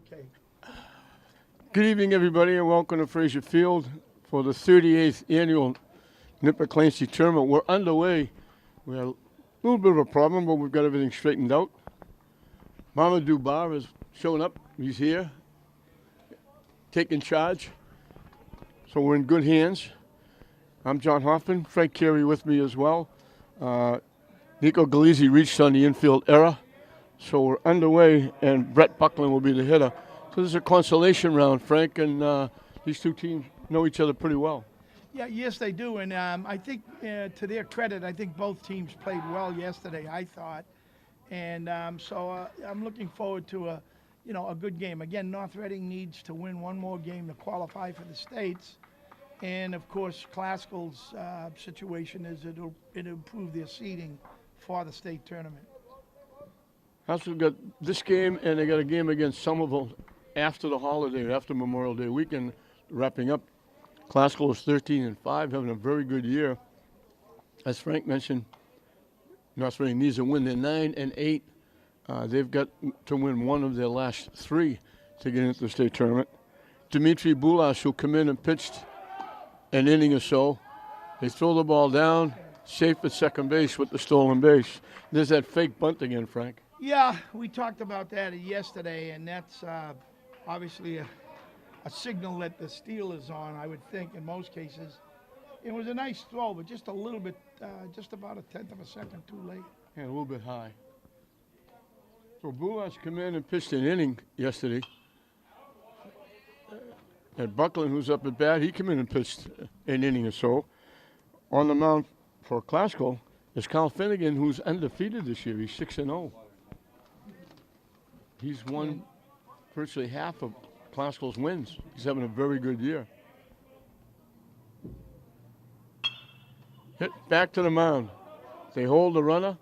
Okay. Good evening, everybody, and welcome to Fraser Field for the 38th annual Nipper Clancy Tournament. We're underway. We had a little bit of a problem, but we've got everything straightened out. Mamadou Bar has shown up. He's here, taking charge. So we're in good hands. I'm John Hoffman. Frank Carey with me as well. Nico Galizzi reached on the infield error. So we're underway, and Brett Buckland will be the hitter. So this is a consolation round, Frank, and these two teams know each other pretty well. Yeah, yes, they do. And I think, to their credit, I think both teams played well yesterday, I thought. And so I'm looking forward to a good game. Again, North Reading needs to win one more game to qualify for the States. And, of course, Classical's situation is it'll improve their seeding for the state tournament. Also got this game, and they got a game against Somerville after the holiday, after Memorial Day weekend, wrapping up. Classical is 13-5, having a very good year. As Frank mentioned, North Reading needs to win. They're 9-8. They've got to win one of their last three to get into the state tournament. Dimitri Boulas, who come in and pitched an inning or so, they throw the ball down, safe at second base with the stolen base. There's that fake bunt again, Frank. Yeah, we talked about that yesterday, and that's obviously a signal that the steal is on, I would think, in most cases. It was a nice throw, but just a little bit, just about a tenth of a second too late. Yeah, a little bit high. So Boulas come in and pitched an inning yesterday. And Buckland, who's up at bat, he came in and pitched an inning or so. On the mound for Classical is Kyle Finnegan, who's undefeated this year. He's 6-0. He's won virtually half of Classical's wins. He's having a very good year. Hit back to the mound. They hold the runner.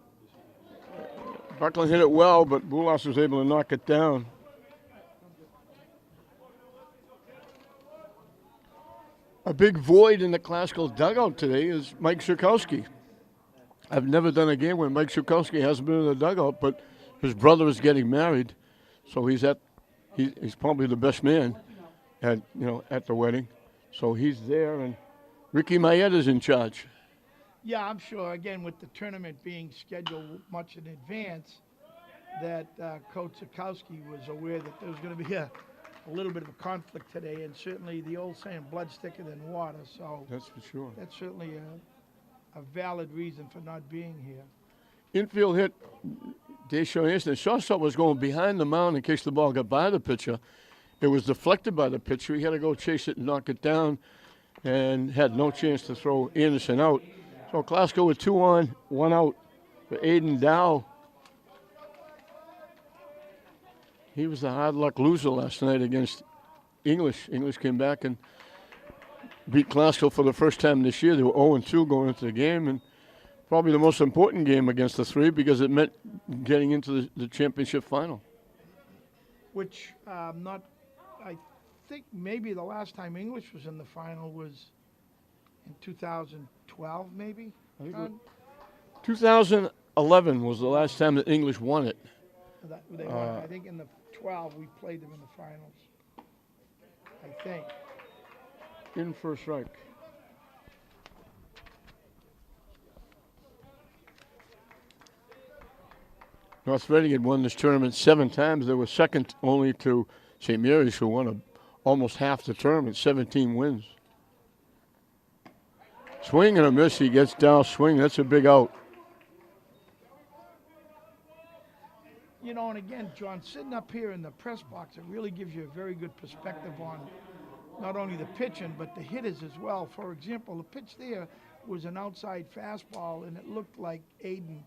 Buckland hit it well, but Boulas was able to knock it down. A big void in the Classical dugout today is Mike Szurkowski. I've never done a game where Mike Szurkowski hasn't been in the dugout, but his brother is getting married, so he's probably the best man at the wedding. So he's there, and Ricky Maetta's in charge. Yeah, I'm sure, again, with the tournament being scheduled much in advance, that Coach Szurkowski was aware that there was going to be a little bit of a conflict today, and certainly the old saying, blood's thicker than water, so That's for sure. that's certainly a valid reason for not being here. Infield hit Deshaun Anderson. The shortstop was going behind the mound in case the ball got by the pitcher. It was deflected by the pitcher. He had to go chase it and knock it down and had no chance to throw Anderson out. So Classical with 2 on, 1 out for Aiden Dow. He was the hard luck loser last night against English. English came back and beat Classical for the first time this year. They were 0-2 going into the game, and probably the most important game against the three because it meant getting into the championship final. Which I think maybe the last time English was in the final was in 2012, maybe? 2011 was the last time that English won it. They won, I think in the 12 we played them in the finals, I think. In first strike. North Reading had won this tournament 7 times. They were second only to St. Mary's, who won almost half the tournament, 17 wins. Swing and a miss. He gets down, swing. That's a big out. And again, John, sitting up here in the press box, it really gives you a very good perspective on not only the pitching, but the hitters as well. For example, the pitch there was an outside fastball, and it looked like Aiden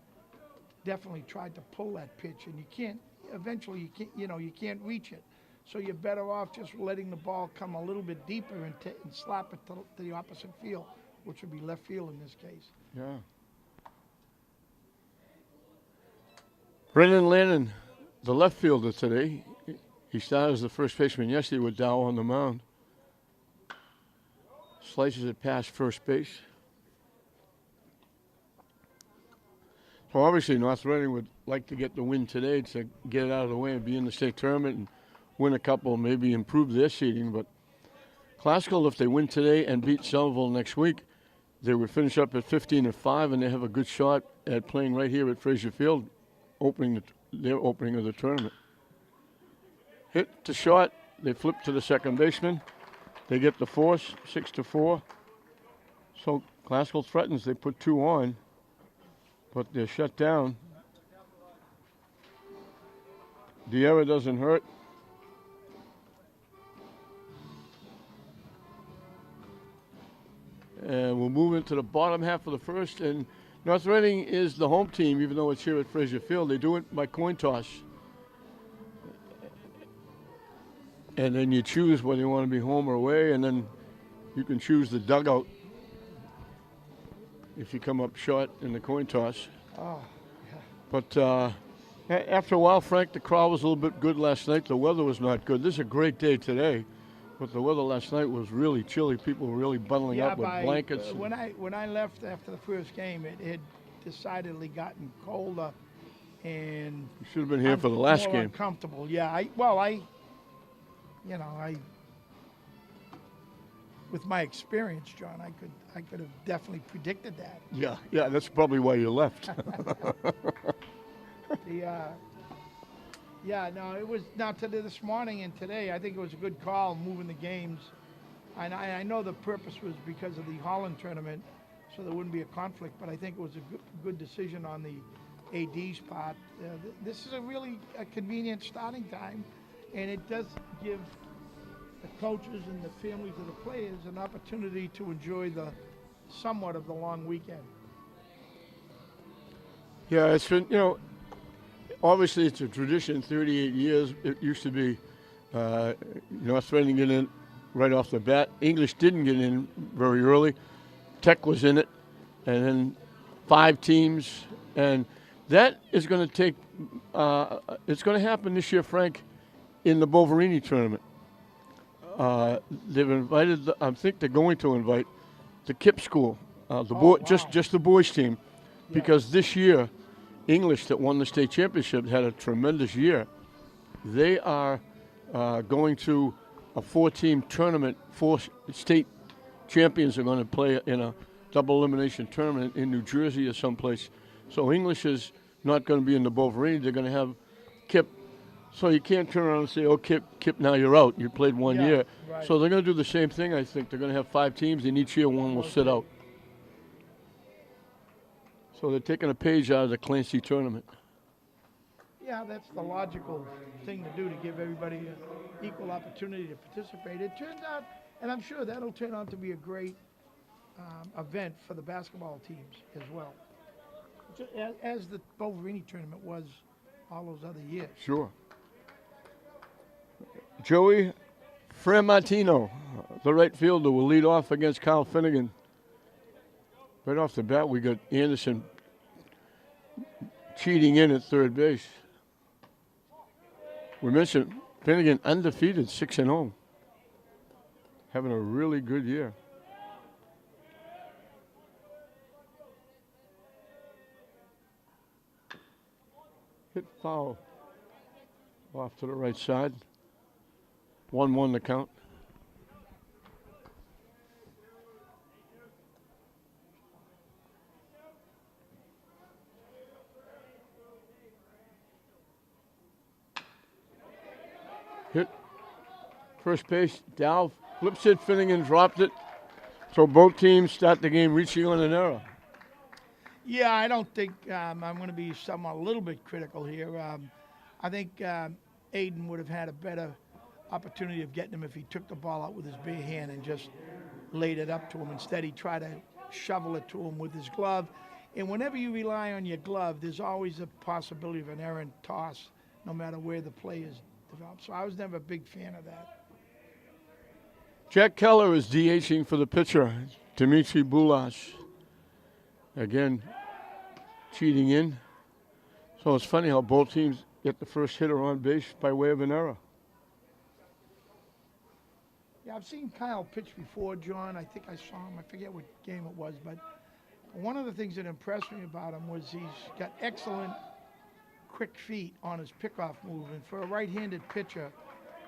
definitely tried to pull that pitch, and you can't reach it. So you're better off just letting the ball come a little bit deeper and slap it to the opposite field, which would be left field in this case. Yeah. Brendan Lannon, the left fielder today. He started as the first baseman yesterday with Dow on the mound. Slices it past first base. So obviously North Reading would like to get the win today to get it out of the way and be in the state tournament and win a couple, maybe improve their seeding. But Classical, if they win today and beat Somerville next week, they would finish up at 15-5, and they have a good shot at playing right here at Fraser Field, their opening of the tournament. Hit to shot, they flip to the second baseman. They get the force, 6-4. So Classical threatens, they put 2 on, but they're shut down. The error doesn't hurt. And we'll move into the bottom half of the first. And North Reading is the home team, even though it's here at Fraser Field. They do it by coin toss. And then you choose whether you want to be home or away, and then you can choose the dugout if you come up short in the coin toss. Oh, yeah. But after a while, Frank, the crowd was a little bit good last night. The weather was not good. This is a great day today, but the weather last night was really chilly. People were really bundling up with blankets. When I left after the first game, it had decidedly gotten colder, and You should have been here for the last more game. uncomfortable. Yeah, with my experience, John, I could have definitely predicted that. Yeah, that's probably why you left. It was not today. This morning and today, I think it was a good call moving the games. And I know the purpose was because of the Holland tournament, so there wouldn't be a conflict. But I think it was a good decision on the AD's part. This is a convenient starting time, and it does give the coaches and the families of the players an opportunity to enjoy somewhat of the long weekend. Yeah, it's been, obviously it's a tradition, 38 years. It used to be North Reading get in right off the bat. English didn't get in very early. Tech was in it, and then 5 teams. And that is going to take, it's going to happen this year, Frank, in the Boverini tournament. They've invited, I think they're going to invite the KIP school, just the boys team, because this year, English that won the state championship had a tremendous year. They are going to a 4-team tournament. 4 state champions are going to play in a double elimination tournament in New Jersey or someplace. So English is not going to be in the Boverini. They're going to have KIP. So you can't turn around and say, oh, KIP, now you're out. You played 1 year. Right. So they're going to do the same thing, I think. They're going to have 5 teams, and each year one will sit out. So they're taking a page out of the Clancy tournament. Yeah, that's the logical thing to do, to give everybody an equal opportunity to participate. It turns out, and I'm sure that'll turn out to be a great event for the basketball teams as well, as the Boverini tournament was all those other years. Sure. Joey Framartino, the right fielder, will lead off against Kyle Finnegan. Right off the bat, we got Anderson cheating in at third base. We mentioned Finnegan undefeated, 6-0. Having a really good year. Hit foul off to the right side. 1-1 the count. Hit first base. Dow flips it. Finnegan dropped it. So both teams start the game reaching on an error. Yeah, I don't think I'm going to be a little bit critical here. I think Aiden would have had a better opportunity of getting him if he took the ball out with his bare hand and just laid it up to him. Instead, he tried to shovel it to him with his glove. And whenever you rely on your glove, there's always a possibility of an errant toss, no matter where the play is developed. So I was never a big fan of that. Jack Keller is DHing for the pitcher, Dimitri Bulash. Again, cheating in. So it's funny how both teams get the first hitter on base by way of an error. Yeah, I've seen Kyle pitch before, John. I think I saw him. I forget what game it was, but one of the things that impressed me about him was he's got excellent quick feet on his pickoff move. And for a right-handed pitcher,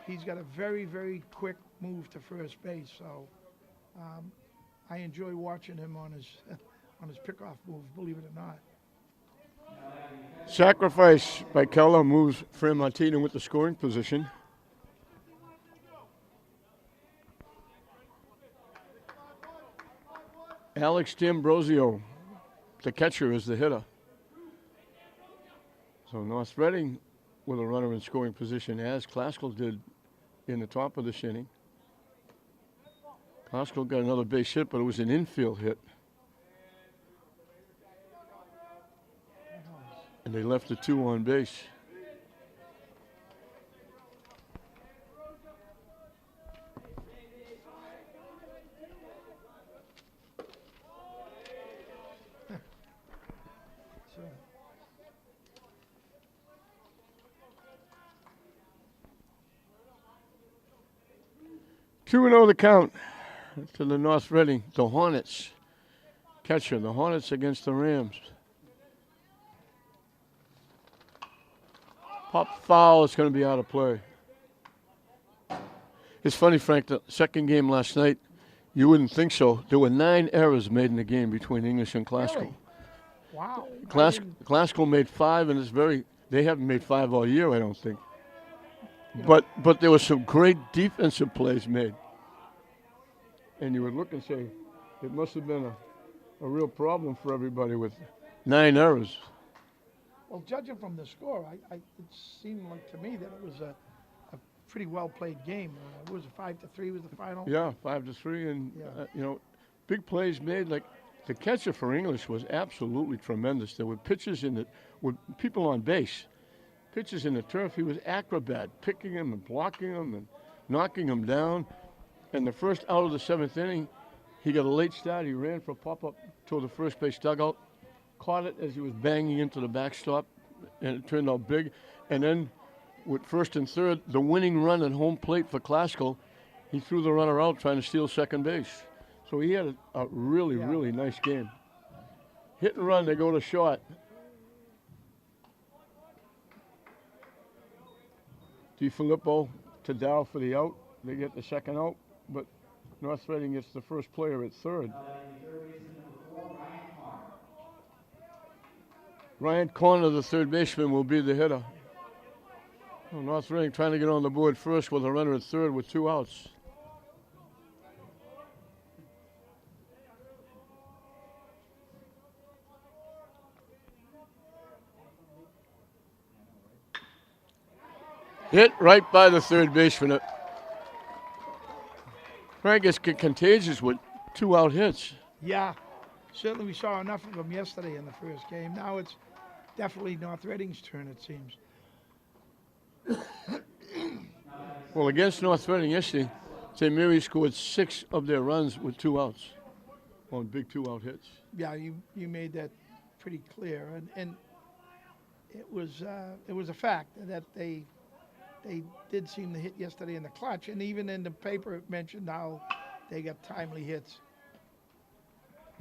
he's got a very, very quick move to first base. So I enjoy watching him on his on his pickoff moves, believe it or not. Sacrifice by Keller moves Fran Martina with the scoring position. Alex D'Ambrosio, the catcher, is the hitter. So North Reading with a runner in scoring position, as Classical did in the top of this inning. Classical got another base hit, but it was an infield hit. And they left the 2 on base. So, 2-0 the count to the North Reading, the Hornets catcher. The Hornets against the Rams. Pop foul, it's going to be out of play. It's funny, Frank, the second game last night, you wouldn't think so. There were 9 errors made in the game between English and Classical. really? Wow. Classical made 5, and they haven't made 5 all year, I don't think. But there were some great defensive plays made. And you would look and say, it must have been a real problem for everybody with 9 errors. Well, judging from the score, it seemed like to me that it was a pretty well played game. What was it, 5-3 was the final? Yeah, 5-3, and Yeah. big plays made. Like the catcher for English was absolutely tremendous. There were pitches with people on base, pitches in the turf. He was acrobat, picking him and blocking him and knocking him down. And the first out of the 7th inning, he got a late start. He ran for a pop-up toward the first base dugout, caught it as he was banging into the backstop, and it turned out big. And then with first and third, the winning run at home plate for Classical, he threw the runner out trying to steal second base. So he had a really, really nice game. Hit and run, they go to short. DiFilippo to Dow for the out. They get the second out, but North Reading gets the first player at third. Ryan Corner, the third baseman, will be the hitter. Well, North Reading trying to get on the board first with a runner at third with 2 outs. Hit right by the third baseman. Frank is contagious with 2-out hits. Yeah, certainly we saw enough of them yesterday in the first game. Now it's definitely North Reading's turn, it seems. Well, against North Reading yesterday, St. Mary scored 6 of their runs with 2 outs on big 2-out hits. Yeah, you made that pretty clear, and it was a fact that they did seem to hit yesterday in the clutch, and even in the paper it mentioned how they got timely hits.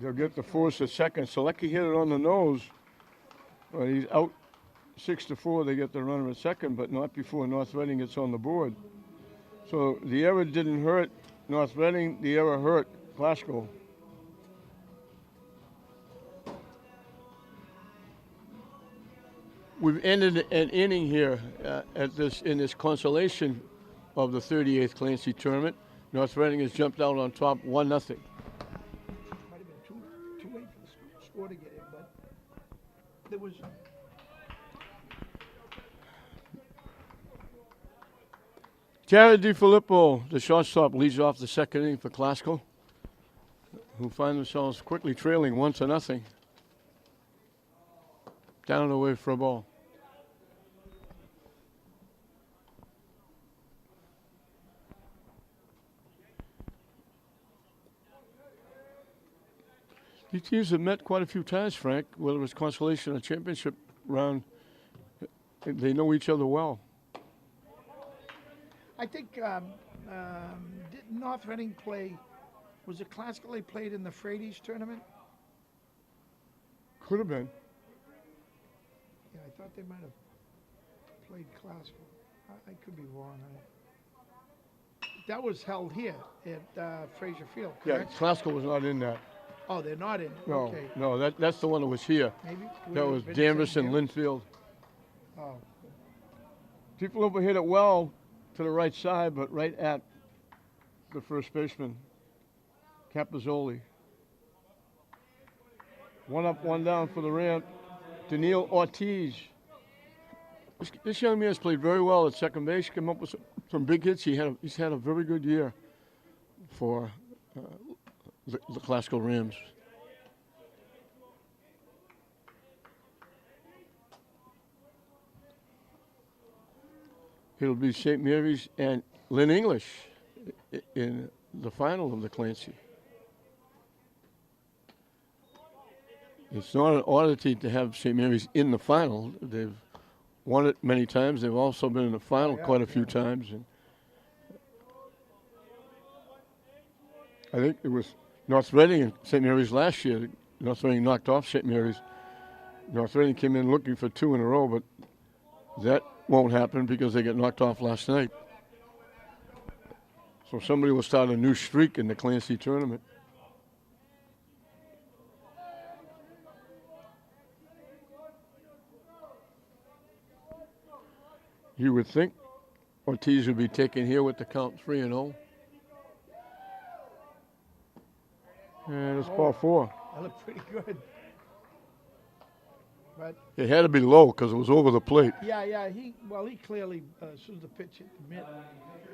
They'll get the force at second. Selecki hit it on the nose. Well, he's out 6-4. They get the runner at second, but not before North Reading gets on the board. So the error didn't hurt North Reading. The error hurt Glasgow. We've ended an inning here in this consolation of the 38th Clancy tournament. North Reading has jumped out on top 1-0. Might have been too late for the score to get in, but there was. Jared DiFilippo, the shortstop, leads off the second inning for Classical, who find themselves quickly trailing 1-0. Down and away for a ball. These teams have met quite a few times, Frank, whether it was consolation or championship round. They know each other well. I think did North Reading play? Was it Classical they played in the Frady's tournament? Could have been. Yeah, I thought they might have played Classical. I could be wrong. that was held here at Fraser Field, Yeah, correct? Glasgow was not in that. Oh, they're not in it. No, Okay. no, that's the one that was here. Maybe That would was it have been Danvers sitting and here? Linfield. Oh, People overhit it well to the right side, but right at the first baseman, Capozzoli. One up, one down for the ramp. Daniil Ortiz. This young man's played very well at second base. Came up with some big hits. He's had a very good year for the Glasgow Rams. It'll be St. Mary's and Lynn English in the final of the Clancy. It's not an oddity to have St. Mary's in the final. They've won it many times. They've also been in the final quite a few times. And I think it was North Reading and St. Mary's last year. North Reading knocked off St. Mary's. North Reading came in looking for 2 in a row, but that won't happen because they got knocked off last night. So somebody will start a new streak in the Clancy tournament. You would think Ortiz would be taken here with the count 3-0. And it's ball 4. that looked pretty good. But It had to be low because it was over the plate. yeah, he clearly, as soon as the pitch hit the mitt,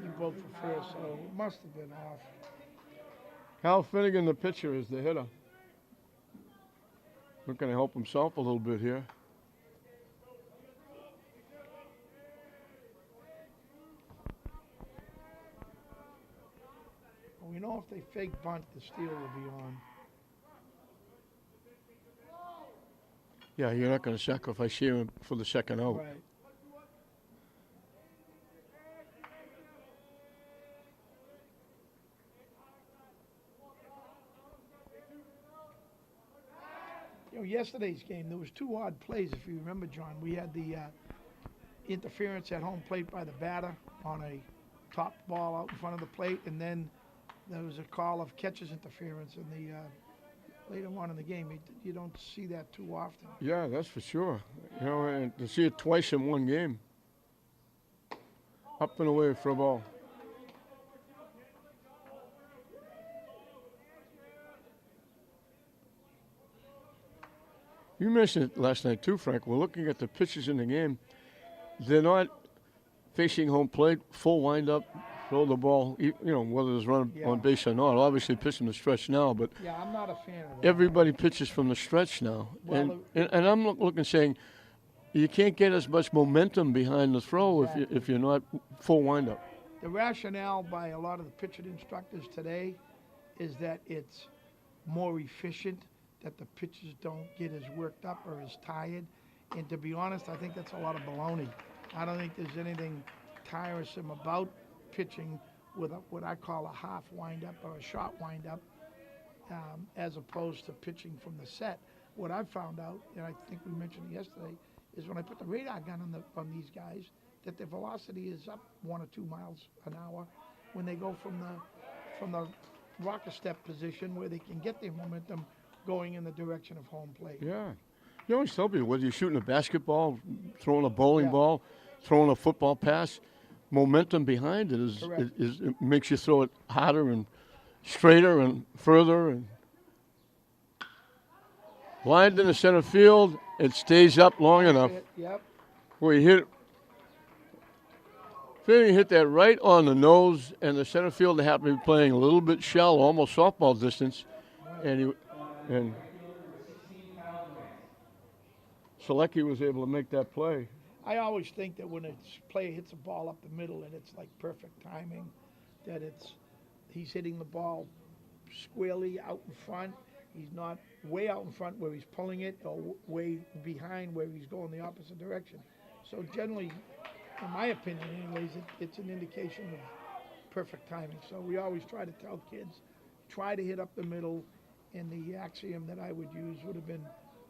he broke for first, so it must have been off. Hal Finnegan, the pitcher, is the hitter. Looking to help himself a little bit here. We know if they fake bunt, the steal will be on. Yeah, you're not going to sacrifice here for the second out. Right. Yesterday's game, there was 2 odd plays, if you remember, John. We had the interference at home plate by the batter on a top ball out in front of the plate, and then there was a call of catcher's interference in the later on in the game. You don't see that too often. Yeah, that's for sure. You know, and to see it twice in one game. Up and away for a ball. You mentioned it last night too, Frank. We're looking at the pitches in the game. They're not facing home plate, full windup, throw the ball, you know, whether there's run on base or not. Obviously pitching the stretch now, but Yeah, I'm not a fan of that. everybody pitches from the stretch now. Well, And I'm looking saying you can't get as much momentum behind the throw if you're not full windup. The rationale by a lot of the pitching instructors today is that it's more efficient, that the pitchers don't get as worked up or as tired. And to be honest, I think that's a lot of baloney. I don't think there's anything tiresome about pitching with what I call a half windup or a short windup, as opposed to pitching from the set. What I've found out, and I think we mentioned it yesterday, is when I put the radar gun on these guys, that their velocity is up 1 or 2 miles an hour when they go from the rocket step position where they can get their momentum going in the direction of home plate. Yeah. You always tell people whether you're shooting a basketball, throwing a bowling ball, throwing a football pass, momentum behind it is it makes you throw it harder and straighter and further. And lined in the center field, it stays up long enough. Yep. Where you hit, Finnegan hit that right on the nose, and the center fielder happened to be playing a little bit shallow, almost softball distance, and Selecki was able to make that play. I always think that when a player hits a ball up the middle and it's like perfect timing, that he's hitting the ball squarely out in front. He's not way out in front where he's pulling it or way behind where he's going the opposite direction. So generally, in my opinion anyways, it's an indication of perfect timing. So we always try to tell kids, try to hit up the middle, and the axiom that I would use would have been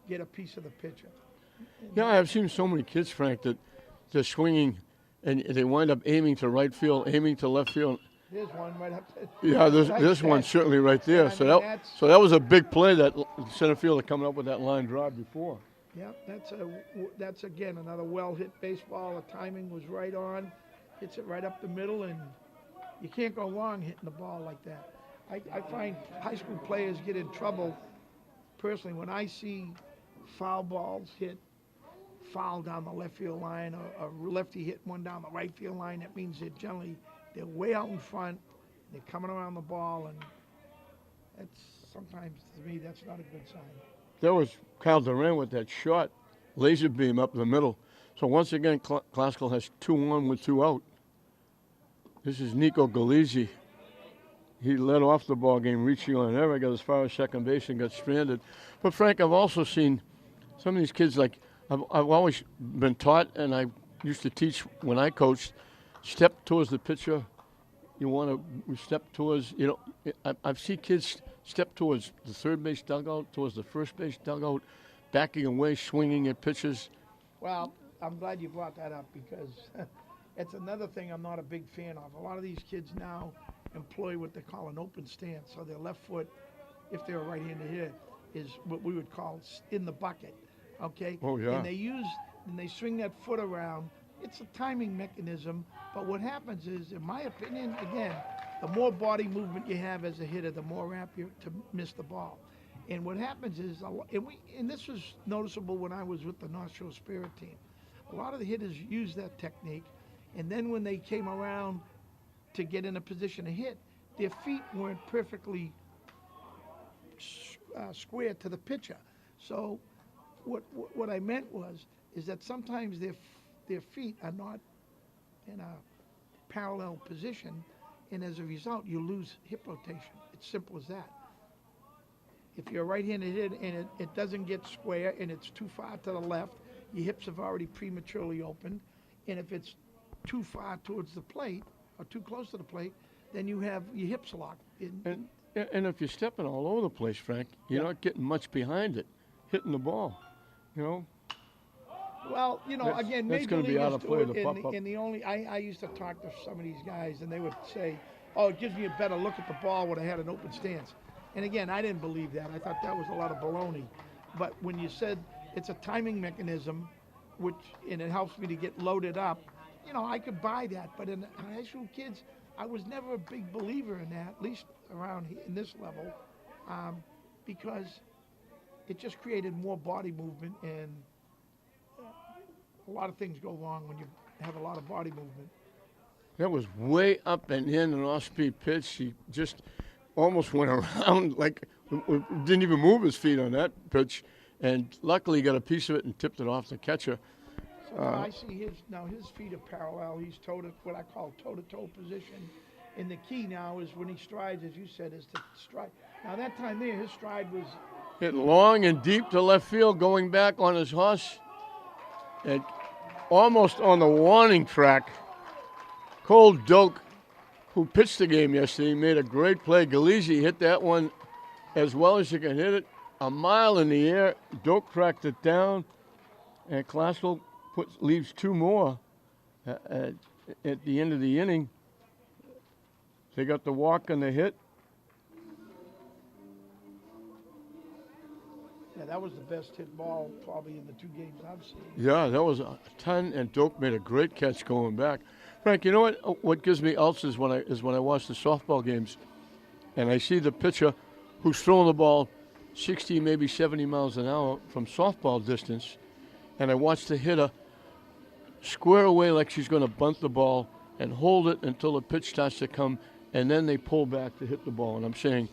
get a piece of the pitcher. Yeah, I've seen so many kids, Frank, that they're swinging and they wind up aiming to right field, aiming to left field. There's one right up there. Yeah, this Nice this one's catch. certainly right there. And I So mean, that was a big play, that center fielder coming up with that line drive before. Yeah, that's again another well-hit baseball. The timing was right on. Hits it right up the middle, and you can't go wrong hitting the ball like that. I find high school players get in trouble personally when I see foul balls hit foul down the left field line, or a lefty hit one down the right field line. That means they're way out in front. They're coming around the ball, and that's sometimes to me that's not a good sign. There was Kyle Duran with that shot, laser beam up the middle. So once again, Classical has 2-1 with 2 out. This is Nico Galizzi. He led off the ball game, reaching on an error, got as far as second base and got stranded. But Frank, I've also seen some of these kids, like I've always been taught, and I used to teach when I coached, step towards the pitcher. You want to step towards, I've seen kids step towards the third base dugout, towards the first base dugout, backing away, swinging at pitches. Well, I'm glad you brought that up because it's another thing I'm not a big fan of. A lot of these kids now employ what they call an open stance. So their left foot, if they're a right-handed hitter, is what we would call in the bucket. Okay? Oh, yeah. And they swing that foot around. It's a timing mechanism, but what happens is, in my opinion, again, the more body movement you have as a hitter, the more apt you're to miss the ball. And what happens is, and this was noticeable when I was with the North Shore Spirit team, a lot of the hitters use that technique, and then when they came around to get in a position to hit, their feet weren't perfectly square to the pitcher. So what I meant is that sometimes their feet are not in a parallel position, and as a result, you lose hip rotation. It's simple as that. If you're a right-handed hitter and it doesn't get square and it's too far to the left, your hips have already prematurely opened. And if it's too far towards the plate or too close to the plate, then you have your hips locked. And if you're stepping all over the place, Frank, you're not getting much behind it, hitting the ball, Well, again, that's major going to be out of leaguers play. do it, and the only I used to talk to some of these guys, and they would say, "Oh, it gives me a better look at the ball when I had an open stance." And again, I didn't believe that. I thought that was a lot of baloney. But when you said it's a timing mechanism, and it helps me to get loaded up, I could buy that. But in high school kids, I was never a big believer in that, at least around in this level, because it just created more body movement, and a lot of things go wrong when you have a lot of body movement. That was way up and in an off-speed pitch. He just almost went around, didn't even move his feet on that pitch, and luckily got a piece of it and tipped it off the catcher. So I see his feet are parallel. He's what I call toe-to-toe position. And the key now is when he strides, as you said, is to stride. Now that time there, his stride was hit long and deep to left field, going back on his horse, and almost on the warning track. Cole Doak, who pitched the game yesterday, made a great play. Galizzi hit that one as well as you can hit it, a mile in the air. Doak cracked it down, and Classical leaves 2 more at the end of the inning. They got the walk and the hit. Yeah, that was the best hit ball probably in the 2 games I've seen. Yeah, that was a ton, and Doak made a great catch going back. Frank, you know what? What gives me ulcers when I watch the softball games, and I see the pitcher who's throwing the ball 60, maybe 70 miles an hour from softball distance, and I watch the hitter square away like she's going to bunt the ball and hold it until the pitch starts to come, and then they pull back to hit the ball. And I'm saying,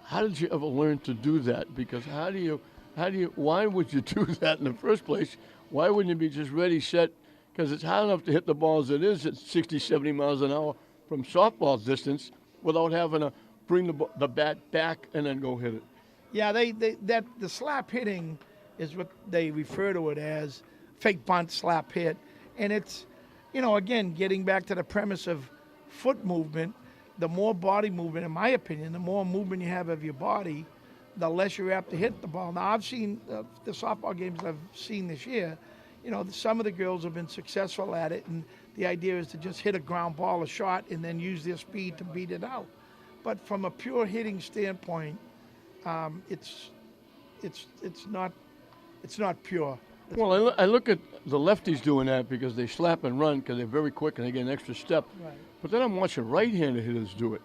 how did you ever learn to do that? Because why would you do that in the first place? Why wouldn't you be just ready, set? Because it's hard enough to hit the ball as it is at 60, 70 miles an hour from softball distance without having to bring the bat back and then go hit it. Yeah, the slap hitting is what they refer to it as, fake bunt, slap hit. And it's, again, getting back to the premise of foot movement, the more body movement, in my opinion, the more movement you have of your body, the less you're apt to hit the ball. Now, I've seen the softball games I've seen this year, some of the girls have been successful at it, and the idea is to just hit a ground ball, a shot, and then use their speed to beat it out. But from a pure hitting standpoint, it's not pure. Well, I look at the lefties doing that because they slap and run because they're very quick and they get an extra step. Right. But then I'm watching right-handed hitters do it,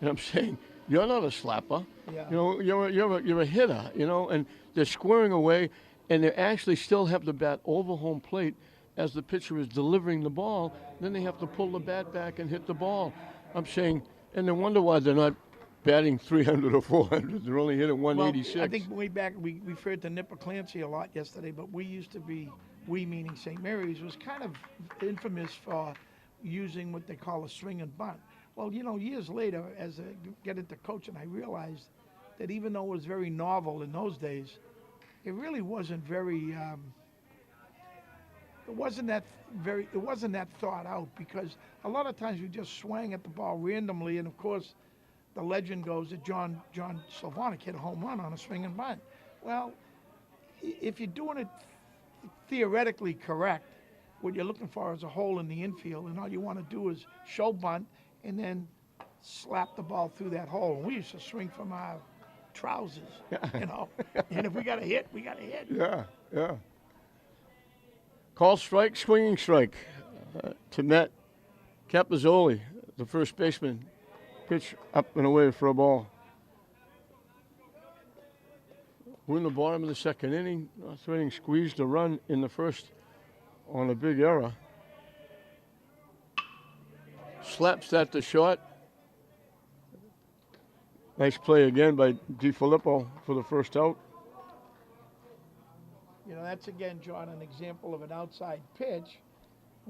and I'm saying, you're not a slapper. Yeah. You know, you're a hitter. You know, and they're squaring away, and they actually still have the bat over home plate as the pitcher is delivering the ball. Then they have to pull the bat back and hit the ball. I'm saying, and they wonder why they're not batting 300 or 400. They're only hitting 186. Well, I think way back, we referred to Nipper Clancy a lot yesterday, but we used to be, we meaning St. Mary's, was kind of infamous for using what they call a swing and bunt. Well, you know, years later, as I get into coaching, I realized that even though it was very novel in those days, it really wasn't very, it wasn't that thought out, because a lot of times we just swang at the ball randomly, and of course, the legend goes that John Sylvanek hit a home run on a swing and bunt. Well, if you're doing it theoretically correct, what you're looking for is a hole in the infield, and all you want to do is show bunt and then slap the ball through that hole. And we used to swing from our trousers, you know. And if we got a hit, we got a hit. Yeah. Call strike, swinging strike to Matt Capozzoli, the first baseman. Pitch up and away for a ball. We're in the bottom of the second inning. North Reading squeezed a run in the first on a big error. Slaps that to short. Nice play again by DiFilippo for the first out. You know, that's again, John, an example of an outside pitch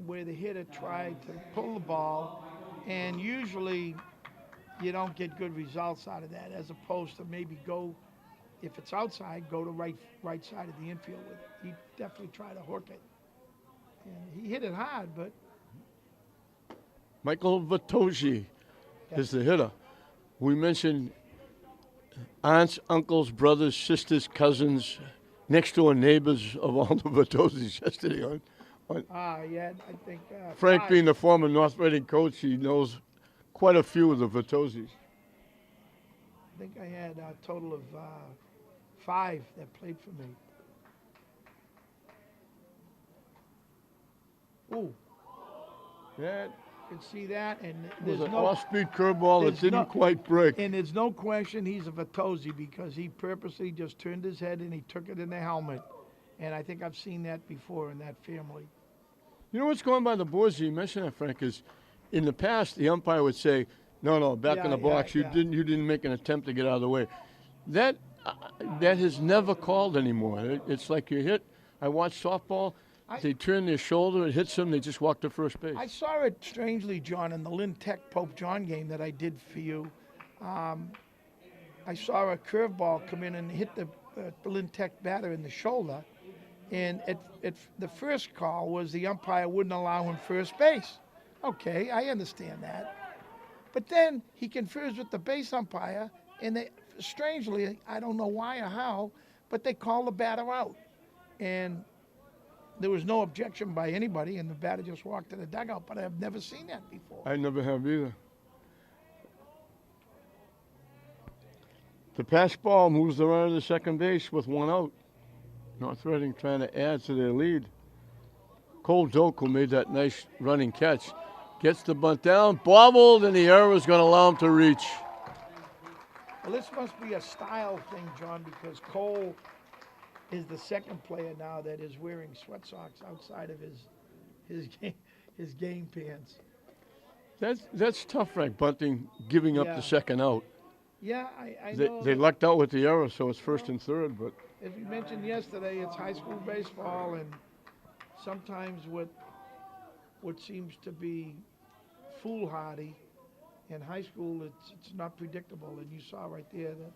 where the hitter tried to pull the ball, and usually you don't get good results out of that, as opposed to maybe go, if it's outside, go to right side of the infield with it. He definitely tried to hook it. And he hit it hard, but... Michael Vitozzi is the hitter. We mentioned aunts, uncles, brothers, sisters, cousins, next door neighbors of all the Vitozzis yesterday on yeah, I think... Frank 5. being the former North Reading coach, he knows quite a few of the Vitozzis. I think I had a total of 5 that played for me. Ooh, Yeah, you can see that, and it there's was an no... off-speed curveball that there's didn't no- quite break. And there's no question he's a Vitozzi, because he purposely just turned his head and he took it in the helmet. And I think I've seen that before in that family. You know what's going by the boards? You mentioned that, Frank, is in the past the umpire would say, "No, back in the box. You didn't make an attempt to get out of the way." That is never called anymore. It's like you hit. I watched softball. They turn their shoulder, it hits them, they just walk to first base. I saw it strangely, John, in the Lynn Tech Pope John game that I did for you. I saw a curveball come in and hit the Lynn Tech batter in the shoulder, and the first call was the umpire wouldn't allow him first base. Okay, I understand that. But then he confers with the base umpire, and they, strangely, I don't know why or how, but they call the batter out. And there was no objection by anybody, and the batter just walked to the dugout, but I've never seen that before. I never have either. The pass ball moves the runner to second base with one out. North Reading trying to add to their lead. Cole Doak, who made that nice running catch, gets the bunt down, bobbled, and the error is going to allow him to reach. Well, this must be a style thing, John, because Cole is the second player now that is wearing sweat socks outside of his game pants. That's tough, Frank Bunting, giving up Yeah. the second out. Yeah, I They know. lucked out with the error, so it's first and third. But As we mentioned yesterday, it's high school baseball, and sometimes what seems to be foolhardy in high school, it's not predictable. And you saw right there that,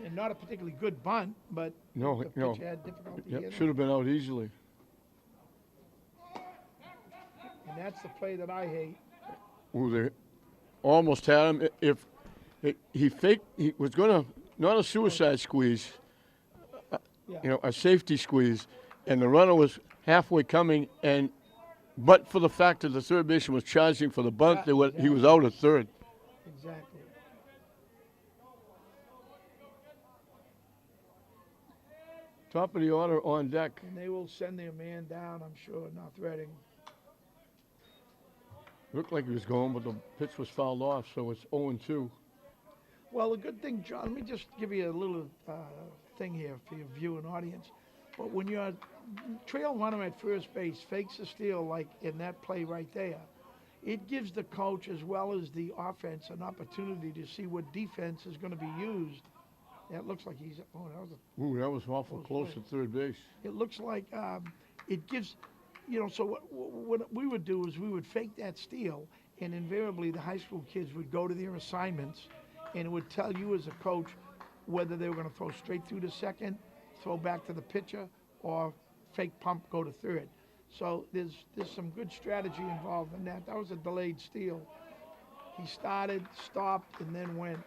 and not a particularly good bunt, but No, the no. pitcher had difficulty yeah, getting should have been out easily. and that's the play that I hate. Ooh, they almost had him. If he faked, he was going to, not a suicide squeeze, Yeah. a safety squeeze, and the runner was halfway coming, and but for the fact that the third baseman was charging for the bunt, he was out at third. Exactly. Top of the order on deck. And they will send their man down, I'm sure, North Reading. Looked like he was going, but the pitch was fouled off, so it's 0-2. Well, the good thing, John, let me just give you a little thing here for your viewing audience. But when your trail runner at first base fakes a steal like in that play right there, it gives the coach as well as the offense an opportunity to see what defense is going to be used. That looks like he's, oh, that was a... Ooh, that was awful close at third base. It looks like it gives, you know, so what we would do is we would fake that steal, and invariably the high school kids would go to their assignments, and it would tell you as a coach whether they were going to throw straight through to second, throw back to the pitcher, or fake pump, go to third. So there's some good strategy involved in that. That was a delayed steal. He started, stopped, and then went.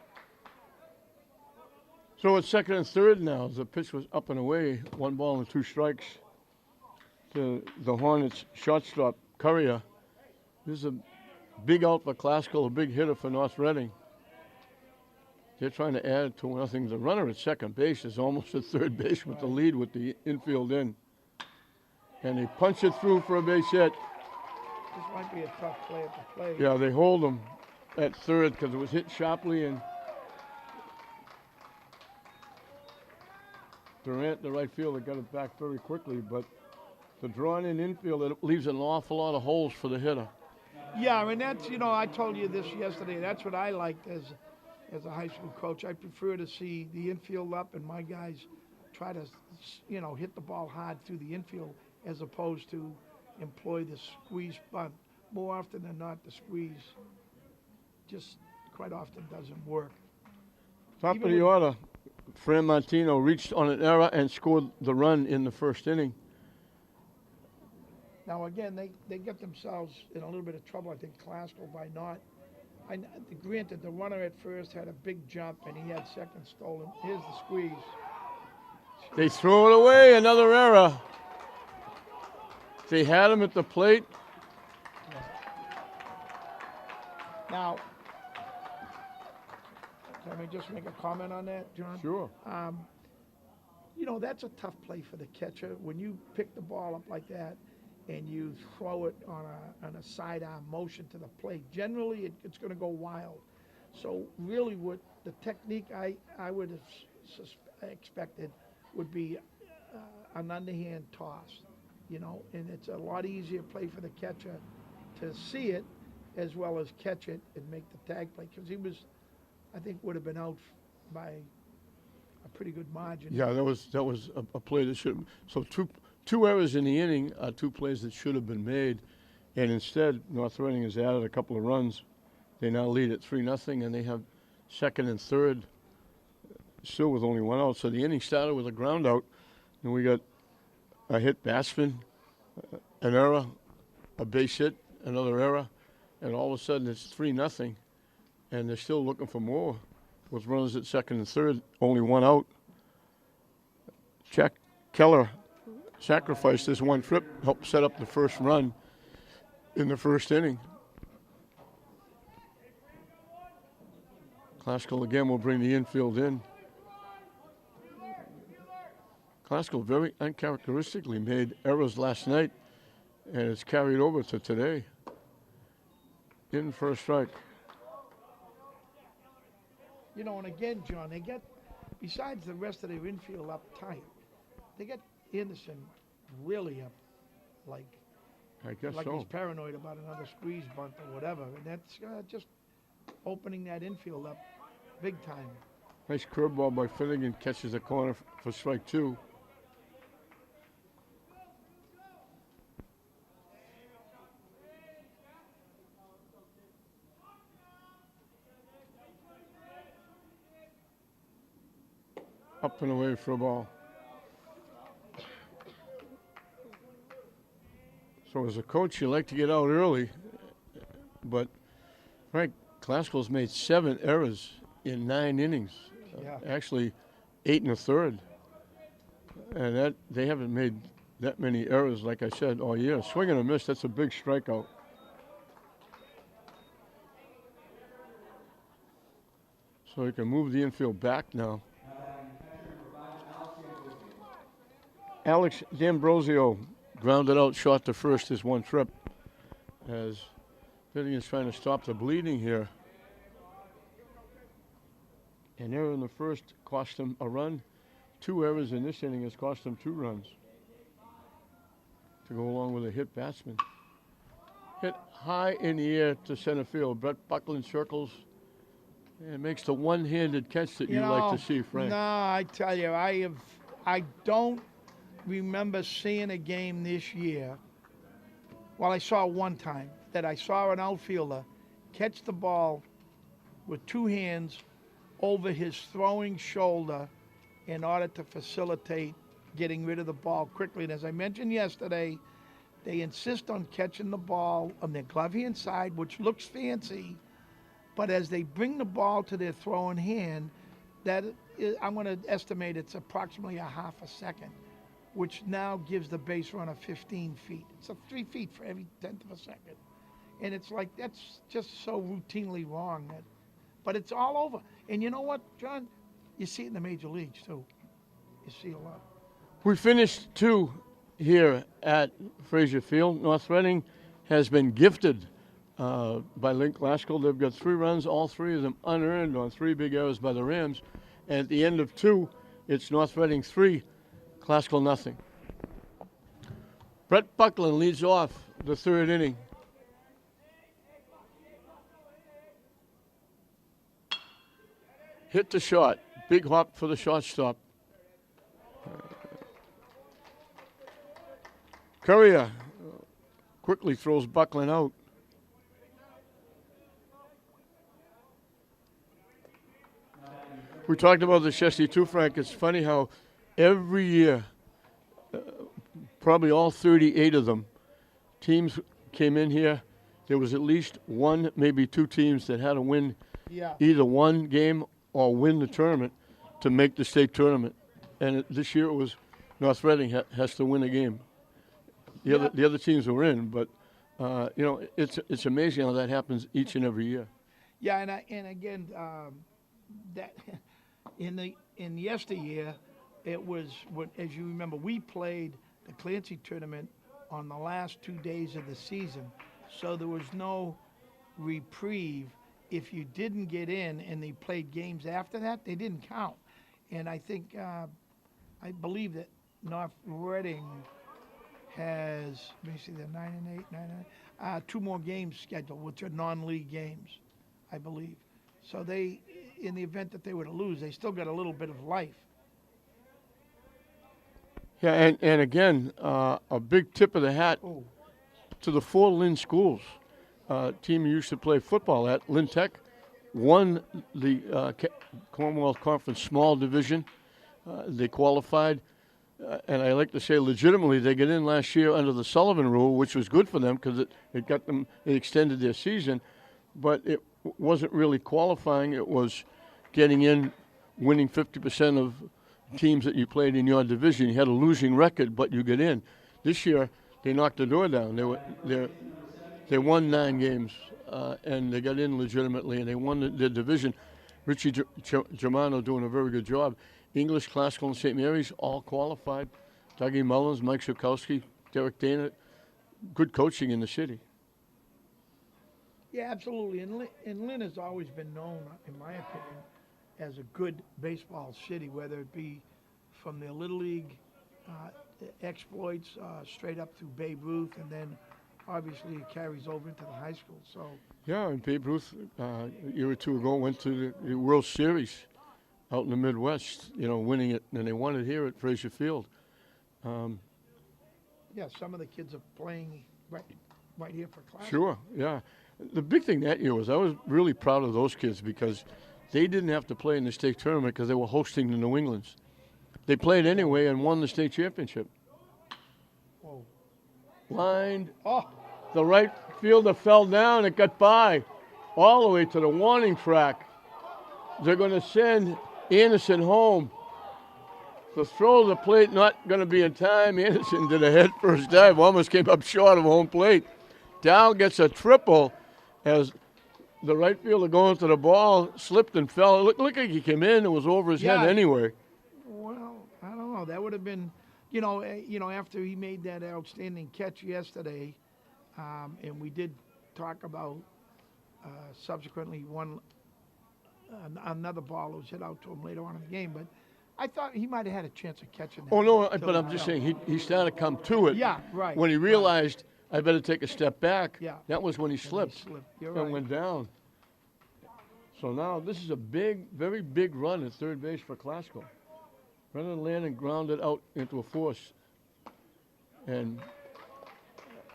So it's second and third now. The pitch was up and away. 1 ball and 2 strikes to the Hornets shortstop, Courier. This is a big out for Classical, a big hitter for North Reading. They're trying to add 2-0. The runner at second base is almost at third base with the lead with the infield in. And they punch it through for a base hit. This might be a tough play at the plate. Yeah, they hold him at third because it was hit sharply, and Durant, the right fielder, got it back very quickly, but the drawn-in infield, it leaves an awful lot of holes for the hitter. Yeah, I mean, that's, you know, I told you this yesterday. That's what I liked as a high school coach. I prefer to see the infield up and my guys try to, you know, hit the ball hard through the infield as opposed to employ the squeeze bunt. More often than not, the squeeze just quite often doesn't work. Top of the order, Fran Martino reached on an error and scored the run in the first inning. Now, again, they get themselves in a little bit of trouble, I think, Classical, by not. Granted, the runner at first had a big jump, and he had second stolen. Here's the squeeze. They throw it away, another error. They had him at the plate. Now, can we just make a comment on that, John? Sure. You know, that's a tough play for the catcher. When you pick the ball up like that and you throw it on a sidearm motion to the plate, generally it's going to go wild. So really what the technique I would have expected would be an underhand toss, you know, and it's a lot easier play for the catcher to see it as well as catch it and make the tag play, because he was, I think, would have been out by a pretty good margin. Yeah, that was a play that should. So two errors in the inning are 2 plays that should have been made, and instead North Reading has added a couple of runs. They now lead at 3-0, and they have second and third still with only 1 out. So the inning started with a ground out, and we got a hit batsman, an error, a base hit, another error, and all of a sudden it's 3-0, and they're still looking for more with runners at second and third, only 1 out. Jack Keller sacrificed this 1 trip, helped set up the first run in the first inning. Classical again will bring the infield in. Classical very uncharacteristically made errors last night, and it's carried over to today. In for a strike. You know, and again, John, they get, besides the rest of their infield up tight, they get Anderson really up, like I guess like so. he's paranoid about another squeeze bunt or whatever, and that's just opening that infield up big time. Nice curveball by Finnegan, catches the corner for strike 2. Up and away for a ball. So as a coach, you like to get out early, but Frank, Classical's made 7 errors in 9 innings. Yeah. Actually, 8 1/3. And that they haven't made that many errors, like I said, all year. Swing and a miss, that's a big strikeout. So he can move the infield back now. Alex D'Ambrosio grounded out short to first his one trip, as Finnegan's trying to stop the bleeding here. An error in the first cost him a run. 2 errors in this inning has cost him 2 runs, to go along with a hit batsman. Hit high in the air to center field. Brett Buckland circles and makes the one-handed catch that you like to see, Frank. No, I tell you, I don't remember seeing a game this year. Well, I saw one time that I saw an outfielder catch the ball with 2 hands over his throwing shoulder in order to facilitate getting rid of the ball quickly. And as I mentioned yesterday, they insist on catching the ball on their glove hand side, which looks fancy, but as they bring the ball to their throwing hand, I'm going to estimate it's approximately a half a second, which now gives the base runner 15 feet. It's 3 feet for every 10th of a second. And it's like, that's just so routinely wrong. But it's all over. And you know what, John? You see it in the major leagues, too. You see a lot. We finished 2 here at Frazier Field. North Reading has been gifted by Link Glasgow. They've got 3 runs, all 3 of them unearned on 3 big errors by the Rams. And at the end of 2, it's North Reading 3, Glasgow nothing. Brett Buckland leads off the 3rd inning. Hit the shot. Big hop for the shortstop. Courier quickly throws Buckland out. We talked about the Chesty too, Frank. It's funny how every year, probably all 38 of them, teams came in here. There was at least 1, maybe 2 teams that had to win either one game or win the tournament to make the state tournament. And this year it was North Reading has to win a game. The other teams were in, but it's amazing how that happens each and every year. Yeah, and again, that in yesteryear, it was as you remember, we played the Clancy tournament on the last 2 days of the season, so there was no reprieve. If you didn't get in and they played games after that, they didn't count. And I think, I believe that North Reading has, let me see, they're 9-8, 9-9, 2 more games scheduled, which are non-league games, I believe. So they, in the event that they were to lose, they still got a little bit of life. Yeah, and again, a big tip of the hat to the 4 Lynn schools. Team you used to play football at, Lynn Tech, won the Commonwealth Conference small division. They qualified, and I like to say legitimately, they got in last year under the Sullivan rule, which was good for them because it extended their season, but it wasn't really qualifying. It was getting in, winning 50% of teams that you played in your division. You had a losing record, but you get in. This year, they knocked the door down. They won 9 games, and they got in legitimately, and they won their division. Richie Germano doing a very good job. English, Classical, and St. Mary's all qualified. Dougie Mullins, Mike Szukowski, Derek Dana. Good coaching in the city. Yeah, absolutely. And Lynn has always been known, in my opinion, as a good baseball city, whether it be from their Little League exploits straight up through Babe Ruth, and then obviously it carries over into the high school. So yeah, and Babe Ruth a year or 2 ago went to the World Series out in the Midwest, winning it, and they won it here at Frazier Field. Yeah, some of the kids are playing right here for class. Sure, yeah. The big thing that year was I was really proud of those kids because they didn't have to play in the state tournament because they were hosting the New Englands. They played anyway and won the state championship. Whoa. Lined. Oh. The right fielder fell down. It got by all the way to the warning track. They're going to send Anderson home. The throw of the plate not going to be in time. Anderson did a head first dive, almost came up short of home plate. Dow gets a triple as the right fielder going to the ball, slipped and fell. Looked like he came in and was over his head anyway. Well, I don't know. That would have been, after he made that outstanding catch yesterday, and we did talk about subsequently another ball was hit out to him later on in the game, but I thought he might have had a chance of catching that. Oh, no, but I'm just saying he started to come to it. Yeah, right. When he realized, I better take a step back, Yeah. that was when he slipped You're and right. went down. So now this is a very big run at third base for Classical. Brendan Landon grounded out into a force. And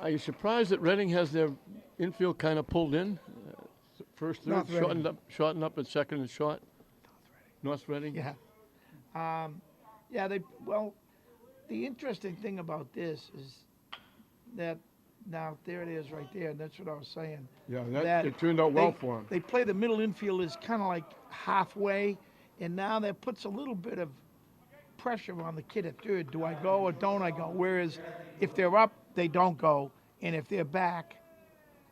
are you surprised that Reading has their infield kind of pulled in? First, third, shortened up at second and short. North Reading. Yeah. The interesting thing about this is that now there it is right there, and that's what I was saying. Yeah, it turned out well for him. They play the middle infielders kind of like halfway, and now that puts a little bit of pressure on the kid at third. Do I go or don't I go? Whereas if they're up, they don't go, and if they're back,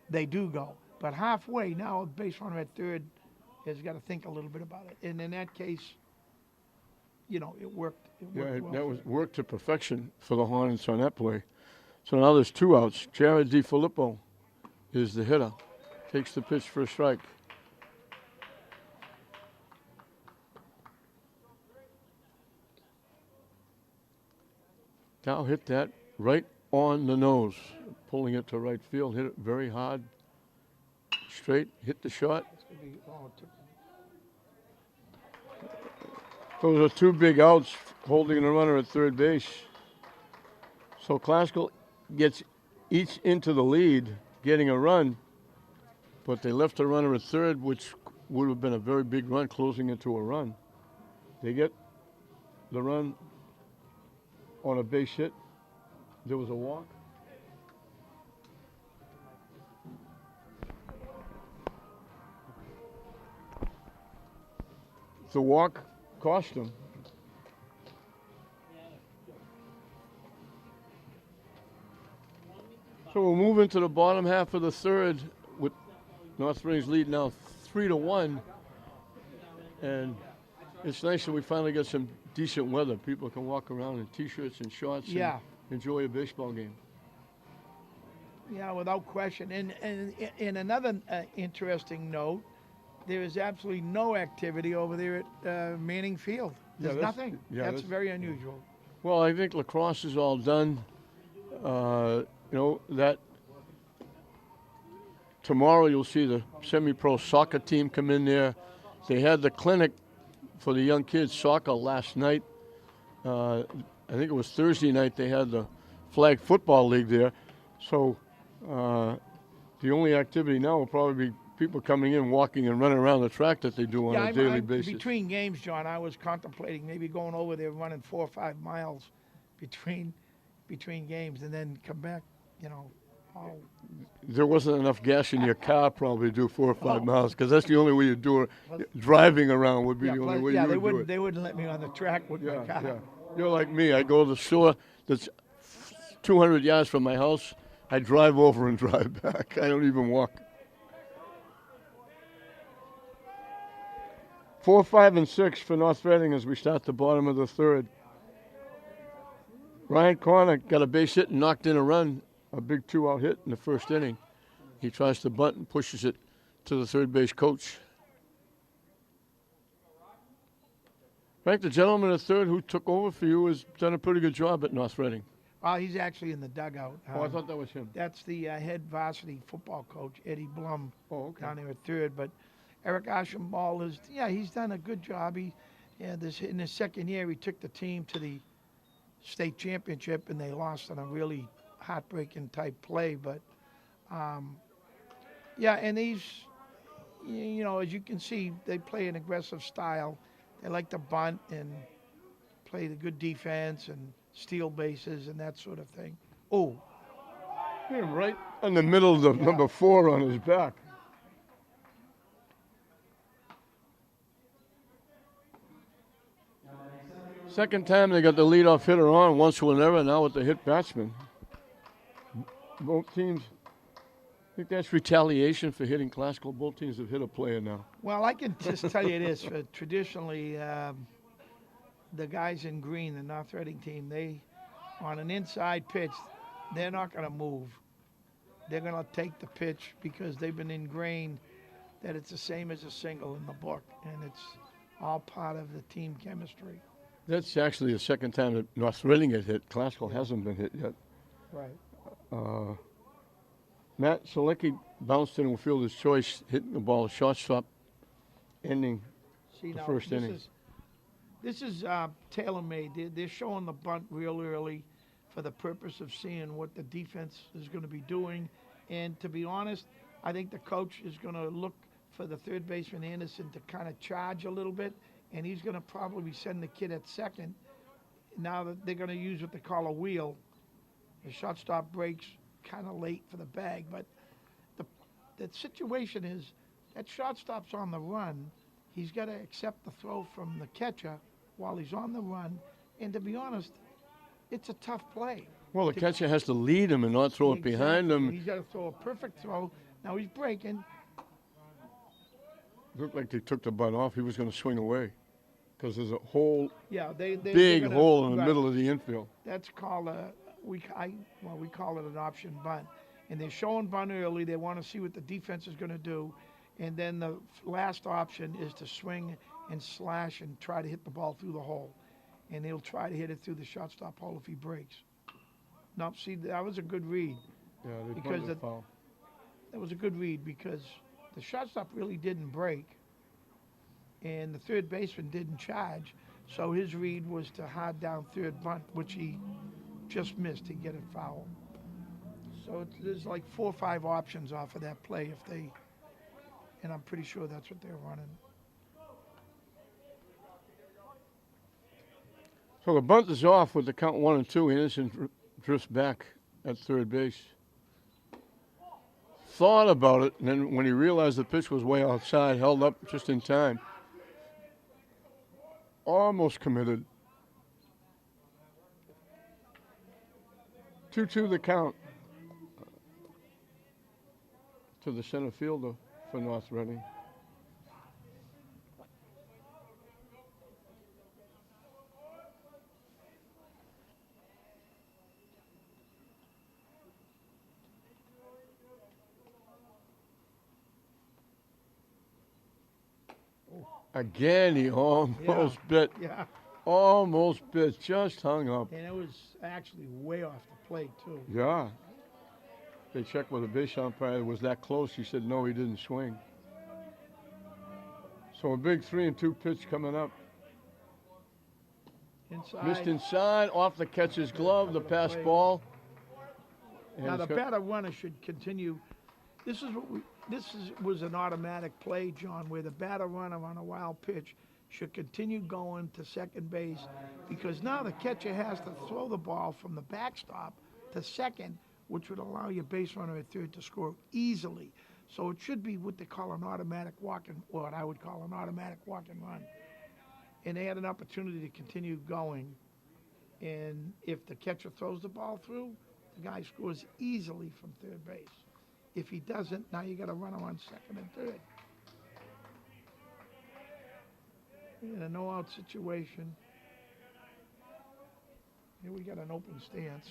they do go. But halfway now, a base runner at third has got to think a little bit about it. And in that case, it worked. That was worked to perfection for the Hornets on that play. So now there's 2 outs. Jared DiFilippo is the hitter. Takes the pitch for a strike. Dow hit that right on the nose, pulling it to right field. Hit it very hard, straight, hit the shot. Those are 2 big outs, holding the runner at third base. So Classical gets each into the lead, getting a run, but they left the runner at third, which would have been a very big run, closing into a run. They get the run on a base hit. There was a walk. The walk cost them. So we'll move into the bottom half of the third with North Reading's lead now 3-1. And it's nice that we finally got some decent weather. People can walk around in T-shirts and shorts and enjoy a baseball game. Yeah, without question. And another interesting note, there is absolutely no activity over there at Manning Field. There's nothing. That's very unusual. Well, I think lacrosse is all done. That tomorrow you'll see the semi-pro soccer team come in there. They had the clinic for the young kids soccer last night. I think it was Thursday night they had the flag football league there. So the only activity now will probably be people coming in, walking and running around the track that they do on a daily basis. Between games, John, I was contemplating maybe going over there, running 4 or 5 miles between games, and then come back. There wasn't enough gas in your car probably to do 4 or 5 miles, because that's the only way you do it. Driving around would be the only way you would do it. They wouldn't let me on the track with my car. Yeah. You're like me. I go to the store that's 200 yards from my house. I drive over and drive back. I don't even walk. 4, 5, and 6 for North Reading as we start the bottom of the third. Ryan Corner got a base hit and knocked in a run, a big 2-out hit in the first inning. He tries to bunt and pushes it to the third base coach. Frank, the gentleman at third who took over for you has done a pretty good job at North Reading. He's actually in the dugout. I thought that was him. That's the head varsity football coach, Eddie Blum, down there at third. But Eric Ashenball he's done a good job. In his second year, he took the team to the state championship, and they lost on a really heartbreaking type play. But, and these, as you can see, they play an aggressive style. They like to bunt and play the good defense and steal bases and that sort of thing. Oh. Hit him right in the middle of the number 4 on his back. Second time they got the leadoff hitter on, once whenever, now with the hit batsman. Both teams, I think that's retaliation for hitting classical. Both teams have hit a player now. Well, I can just tell you this. Traditionally, the guys in green, the North Reading team, they, on an inside pitch, they're not going to move. They're going to take the pitch because they've been ingrained that it's the same as a single in the book, and it's all part of the team chemistry. That's actually the second time that North Reading had hit. Classical hasn't been hit yet. Right. Matt Selecki bounced in with fielder's choice, hitting the ball shortstop, ending See, the now, first inning. This is tailor-made. They're showing the bunt real early for the purpose of seeing what the defense is going to be doing. And to be honest, I think the coach is going to look for the third baseman, Anderson, to kind of charge a little bit, and he's going to probably send the kid at second. Now that they're going to use what they call a wheel. The shortstop breaks kind of late for the bag, but the situation is that shortstop's on the run. He's got to accept the throw from the catcher while he's on the run, and to be honest, it's a tough play. Well, the catcher has to lead him and not throw it behind him. He's got to throw a perfect throw. Now he's breaking. Looked like they took the bunt off. He was going to swing away because there's a hole, Big hole in the middle of the infield. That's called we call it an option bunt. And they're showing bunt early. They want to see what the defense is going to do. And then the last option is to swing and slash and try to hit the ball through the hole. And he'll try to hit it through the shortstop hole if he breaks. Now, see, that was a good read. Yeah, they Because bunted foul. That was a good read because the shortstop really didn't break. And the third baseman didn't charge. So his read was to hard down third bunt, which he just missed. He'd get it foul. So there's like 4 or 5 options off of that play if they, and I'm pretty sure that's what they're running. So the bunt is off with the count 1 and 2. Anderson drifts back at third base. Thought about it, and then when he realized the pitch was way outside, held up just in time. Almost committed. 2-2 the count to the center fielder for North Reading. Again, he almost bit. Yeah. Almost bit. Just hung up. And it was actually way off the plate, too. Yeah. They checked with the base umpire. Was that close? He said, no, he didn't swing. So a big 3-2 pitch coming up. Inside. Missed inside, off the catcher's glove, the pass ball. And Now the it's got- batter runner should continue. This was an automatic play, John, where the batter runner on a wild pitch should continue going to second base because now the catcher has to throw the ball from the backstop to second, which would allow your base runner at third to score easily. So it should be what they call an automatic walk-in, or what I would call an automatic walk-and run. And they had an opportunity to continue going. And if the catcher throws the ball through, the guy scores easily from third base. If he doesn't, now you got to run him on second and third. In a no-out situation, here we got an open stance.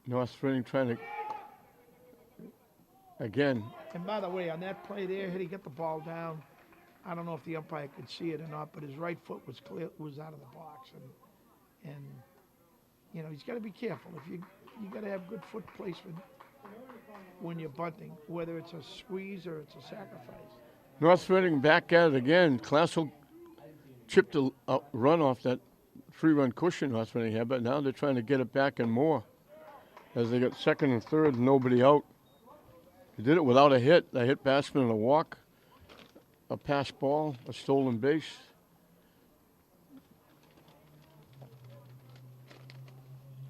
North Reading trying to, again, And by the way, on that play there, had he get the ball down, I don't know if the umpire could see it or not, but his right foot was clear, was out of the box, and you know he's got to be careful. If you got to have good foot placement when you're bunting, whether it's a squeeze or it's a sacrifice. North Reading back at it again. Classel chipped a run off that 3-run cushion North Reading had, but now they're trying to get it back and more. As they got second and third, nobody out. He did it without a hit batsman and a walk, a pass ball, a stolen base.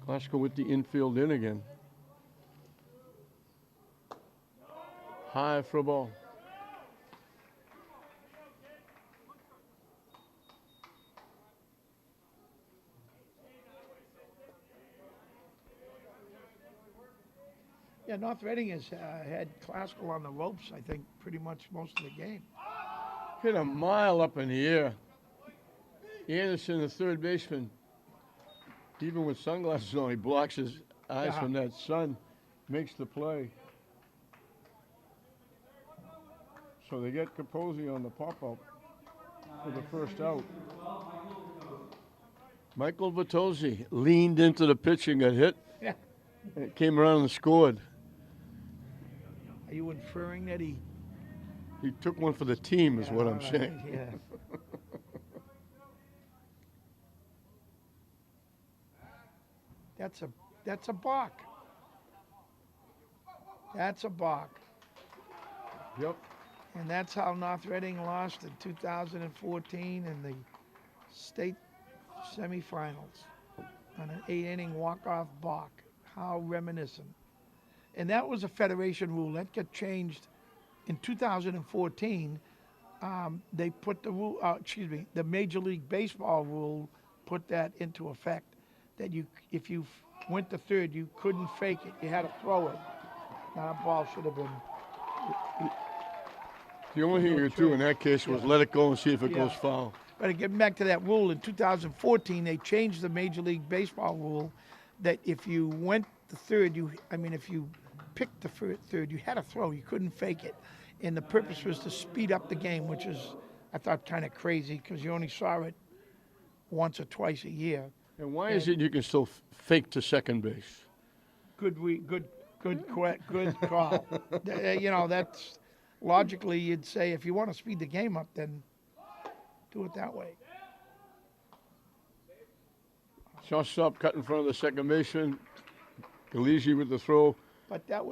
Glasgow with the infield in again. High for a ball. North Reading has had Classical on the ropes, I think, pretty much most of the game. Hit a mile up in the air. Anderson, the third baseman, even with sunglasses on, he blocks his eyes Yeah. from that sun, makes the play. So they get Capozzi on the pop-up for the first out. Michael Vitozzi leaned into the pitch and got hit. Yeah. And came around and scored. Are you inferring that he? He took one for the team, is what all I'm right, saying. Yeah. That's a balk. That's a balk. Yep. And that's how North Reading lost in 2014 in the state semifinals on an 8-inning walk-off balk. How reminiscent. And that was a federation rule. That got changed in 2014. They put the rule, the Major League Baseball rule put that into effect. That if you went to third, you couldn't fake it. You had to throw it. Now that ball should have been. The only thing you could do in that case was let it go and see if it goes foul. But getting back to that rule, in 2014, they changed the Major League Baseball rule that if you went to third, if you picked the third, you had to throw. You couldn't fake it. And the purpose was to speed up the game, which is, I thought, kind of crazy because you only saw it once or twice a year. And why is it you can still fake to second base? Good call. That's logically you'd say if you want to speed the game up, then do it that way. Shortstop cut in front of the second baseman. Galigi with the throw. But it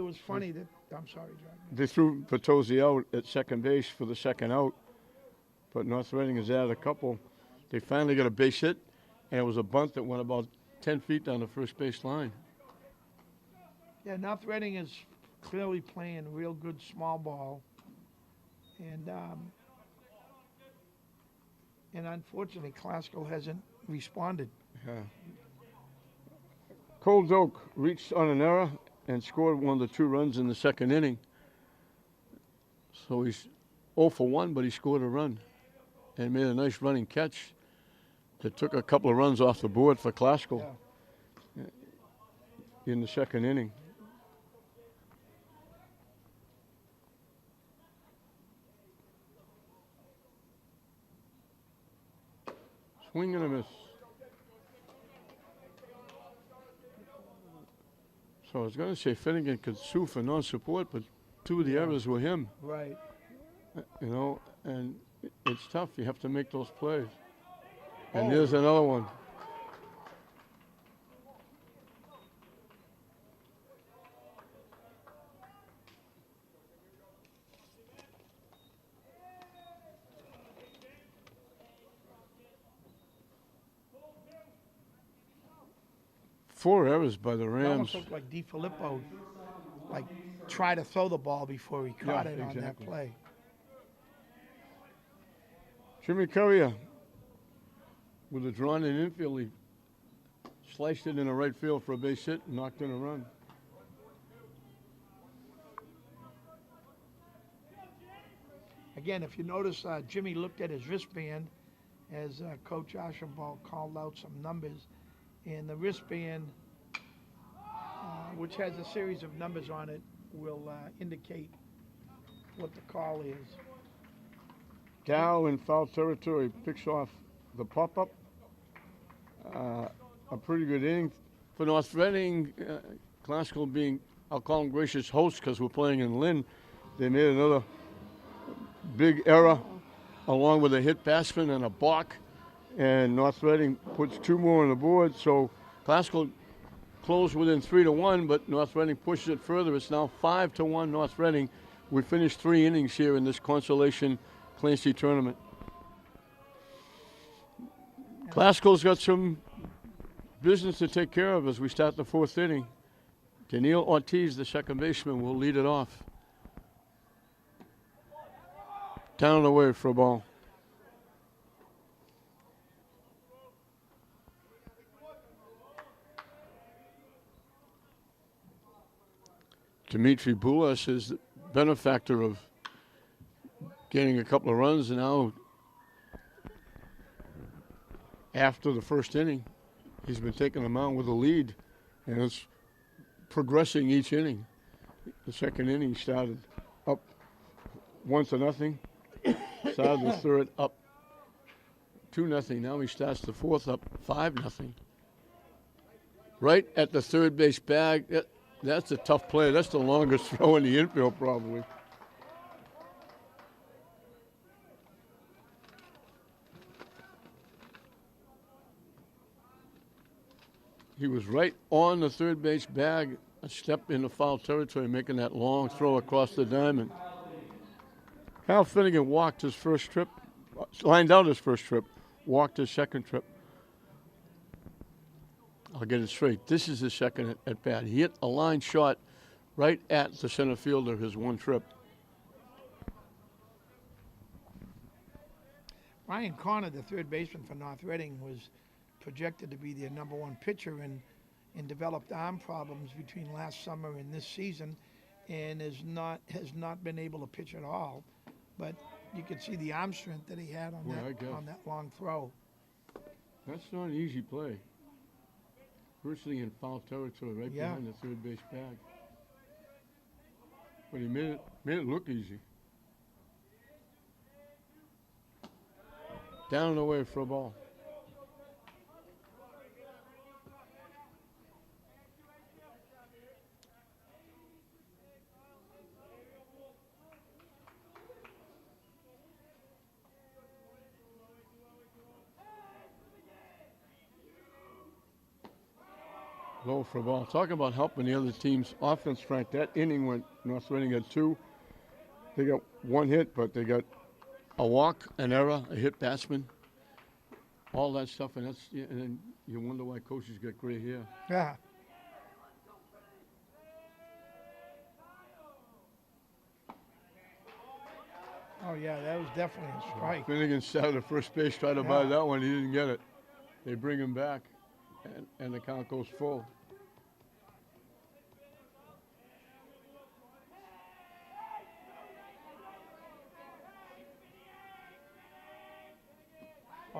was funny that, I'm sorry, John. They threw Patozzi out at second base for the second out. But North Reading has added a couple. They finally got a base hit, and it was a bunt that went about 10 feet down the first base line. Yeah, North Reading is clearly playing real good small ball. And unfortunately, Classical hasn't responded. Yeah. Cold Oak reached on an error and scored one of the 2 runs in the second inning. So he's 0 for 1, but he scored a run and made a nice running catch that took a couple of runs off the board for Classical in the second inning. Swing and a miss. So I was going to say Finnegan could sue for non-support, but 2 of the errors were him. Right. And it's tough. You have to make those plays. And there's another one. Four errors by the It Rams. almost looked like DiFilippo, try to throw the ball before he caught it on that play. Jimmy Currier with a drawn-in infield. He sliced it in the right field for a base hit and knocked in a run. Again, if you notice, Jimmy looked at his wristband as Coach Ashenball called out some numbers. And the wristband, which has a series of numbers on it, will indicate what the call is. Dow in foul territory picks off the pop-up. A pretty good inning for North Reading. Classical being, I'll call them gracious hosts because we're playing in Lynn. They made another big error along with a hit batsman and a balk. And North Reading puts 2 more on the board. So Classical closed within 3-1, but North Reading pushes it further. It's now 5-1 North Reading. We finished 3 innings here in this Consolation Clancy tournament. Classical's got some business to take care of as we start the 4th inning. Daniil Ortiz, the second baseman, will lead it off. Down and away for a ball. Dmitry Bulas is the benefactor of getting a couple of runs, and now after the first inning, he's been taking them out with a lead, and it's progressing each inning. The second inning started up 1-0. Started the third up 2-0. Now he starts the fourth up 5-0. Right at the third base bag. That's a tough play. That's the longest throw in the infield probably. He was right on the third base bag, a step into foul territory, making that long throw across the diamond. Hal Finnegan walked his first trip, lined out his first trip, walked his second trip. I'll get it straight. This is his second at bat. He hit a line shot right at the center fielder his one trip. Ryan Connor, the third baseman for North Reading, was projected to be their number one pitcher and developed arm problems between last summer and this season, and has not been able to pitch at all. But you can see the arm strength that he had on that long throw. That's not an easy play. Virtually in foul territory, right behind the third base bag. But he made it look easy. Down and away for a ball. Low for a ball. Talking about helping the other team's offense, Frank. That inning went North Reading had 2. They got 1 hit, but they got a walk, an error, a hit batsman, all that stuff, and then you wonder why coaches get gray hair. Yeah. Oh yeah, that was definitely a strike. Finnegan started at first base, tried to buy that one. He didn't get it. They bring him back, and the count goes full.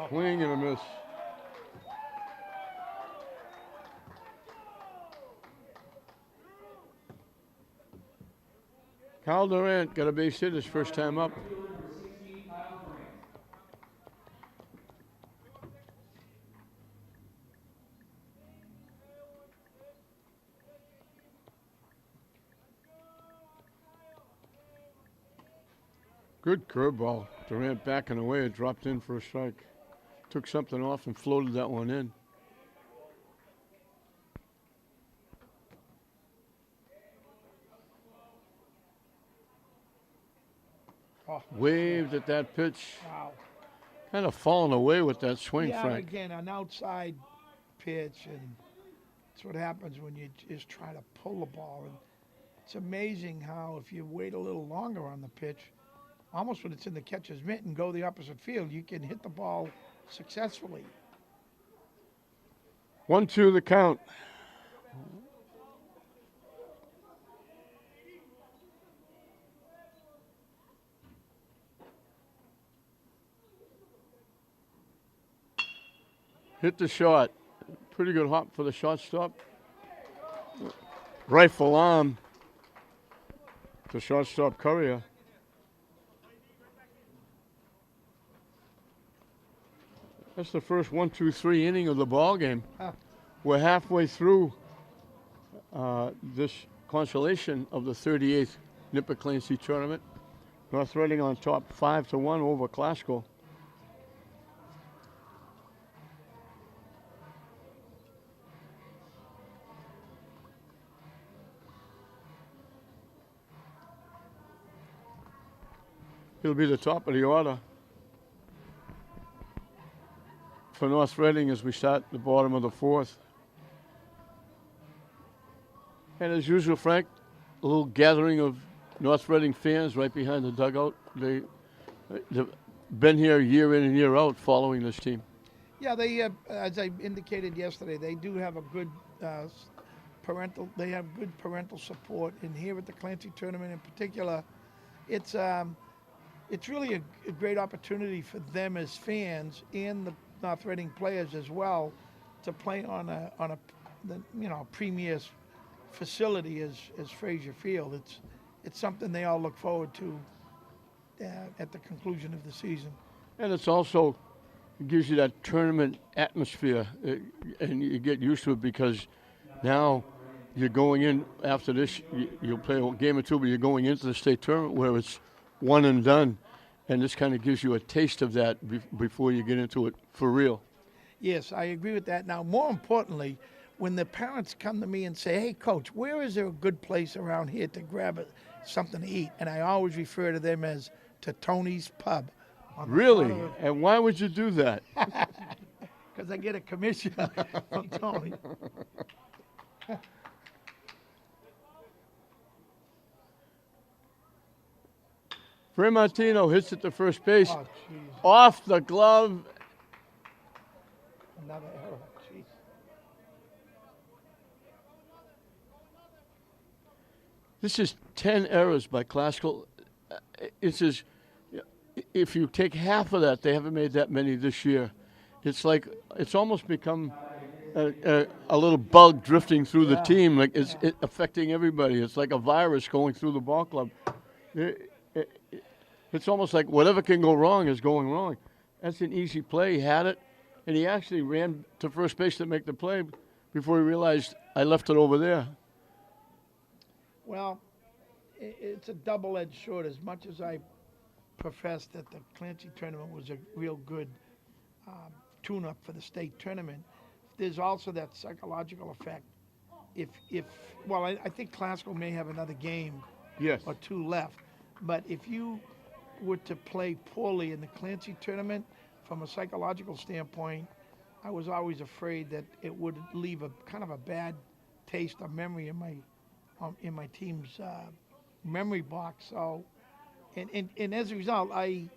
Swing and a miss. Kyle Durant got a base hit his first time up. Good curveball. Durant backing away. It dropped in for a strike. Took something off and floated that one in. Waved at that pitch. Wow. Kind of falling away with that swing, Frank. Again, an outside pitch, and that's what happens when you just try to pull the ball. And it's amazing how if you wait a little longer on the pitch, almost when it's in the catcher's mitt and go the opposite field, you can hit the ball successfully. 1-2 the count. Hit the shot. Pretty good hop for the shortstop. Rifle arm to shortstop Courier. That's the first 1-2-3 inning of the ball game. We're halfway through this consolation of the 38th Nipper Clancy tournament. North Reading on top 5-1 over Glasgow. He'll be the top of the order for North Reading as we start the bottom of the 4th. And as usual, Frank, a little gathering of North Reading fans right behind the dugout. They've been here year in and year out following this team. Yeah, they, as I indicated yesterday, they do have a good they have good parental support, and here at the Clancy tournament in particular, it's really a great opportunity for them as fans and the North Reading players as well to play on a premier facility as Frazier Field. It's something they all look forward to at the conclusion of the season. And it's also, it gives you that tournament atmosphere, and you get used to it because now you're going in after this, you'll play a game or two, but you're going into the state tournament where it's one and done, and this kind of gives you a taste of that before you get into it for real. Yes, I agree with that. Now, more importantly, when the parents come to me and say, hey, Coach, where is there a good place around here to grab something to eat? And I always refer to them as to Tony's Pub. Really? And why would you do that? Because I get a commission from Tony. Martino hits it to first base. Oh, jeez. Off the glove. Another error. Jeez. This is 10 errors by Classical. It's just, if you take half of that, they haven't made that many this year. It's like, it's almost become a little bug drifting through the team, like it's affecting everybody. It's like a virus going through the ball club. It's almost like whatever can go wrong is going wrong. That's an easy play. He had it, and he actually ran to first base to make the play before he realized I left it over there. Well, it's a double-edged sword. As much as I professed that the Clancy tournament was a real good tune-up for the state tournament, there's also that psychological effect. I think Classical may have another game or two left, but if you were to play poorly in the Clancy tournament, from a psychological standpoint, I was always afraid that it would leave a kind of a bad taste or memory in my team's memory box. So, and as a result, a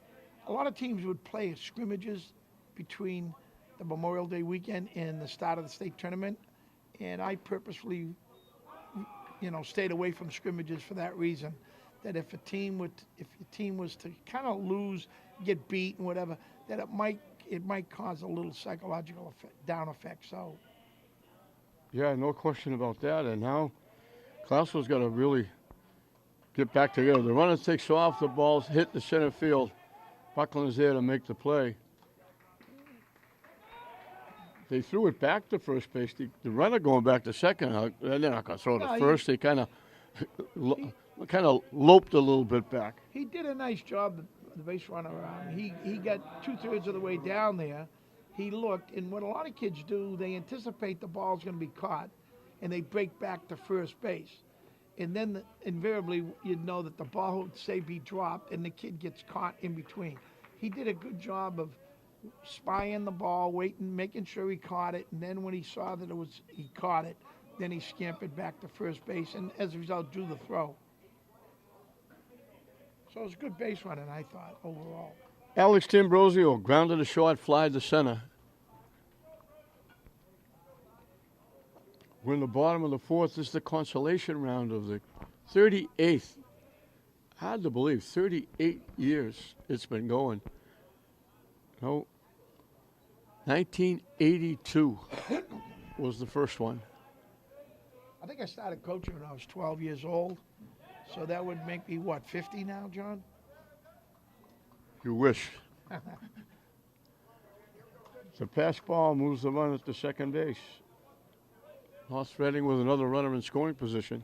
lot of teams would play scrimmages between the Memorial Day weekend and the start of the state tournament, and I purposefully, stayed away from scrimmages for that reason. That if your team was to kind of lose, get beat and whatever, that it might cause a little psychological down effect. So. Yeah, no question about that. And now Classical's got to really get back together. The runner takes off, the ball's hit the center field. Buckland is there to make the play. They threw it back to first base. The runner going back to second, they're not going to throw it to first. They kind of loped a little bit back. He did a nice job, the base runner. He got 2/3 of the way down there. He looked, and what a lot of kids do, they anticipate the ball's going to be caught, and they break back to first base. And then invariably you'd know that the ball would, say, be dropped, and the kid gets caught in between. He did a good job of spying the ball, waiting, making sure he caught it, and then when he saw that he caught it, then he scampered back to first base, and as a result, drew the throw. So it was good base running, I thought, overall. Alex D'Ambrosio grounded a short fly to center. We're in the bottom of the fourth. This is the consolation round of the 38th. Hard to believe, 38 years it's been going. No, 1982 was the first one. I think I started coaching when I was 12 years old. So that would make me, 50 now, John? You wish. The pass ball moves the runner to second base. North Reading with another runner in scoring position.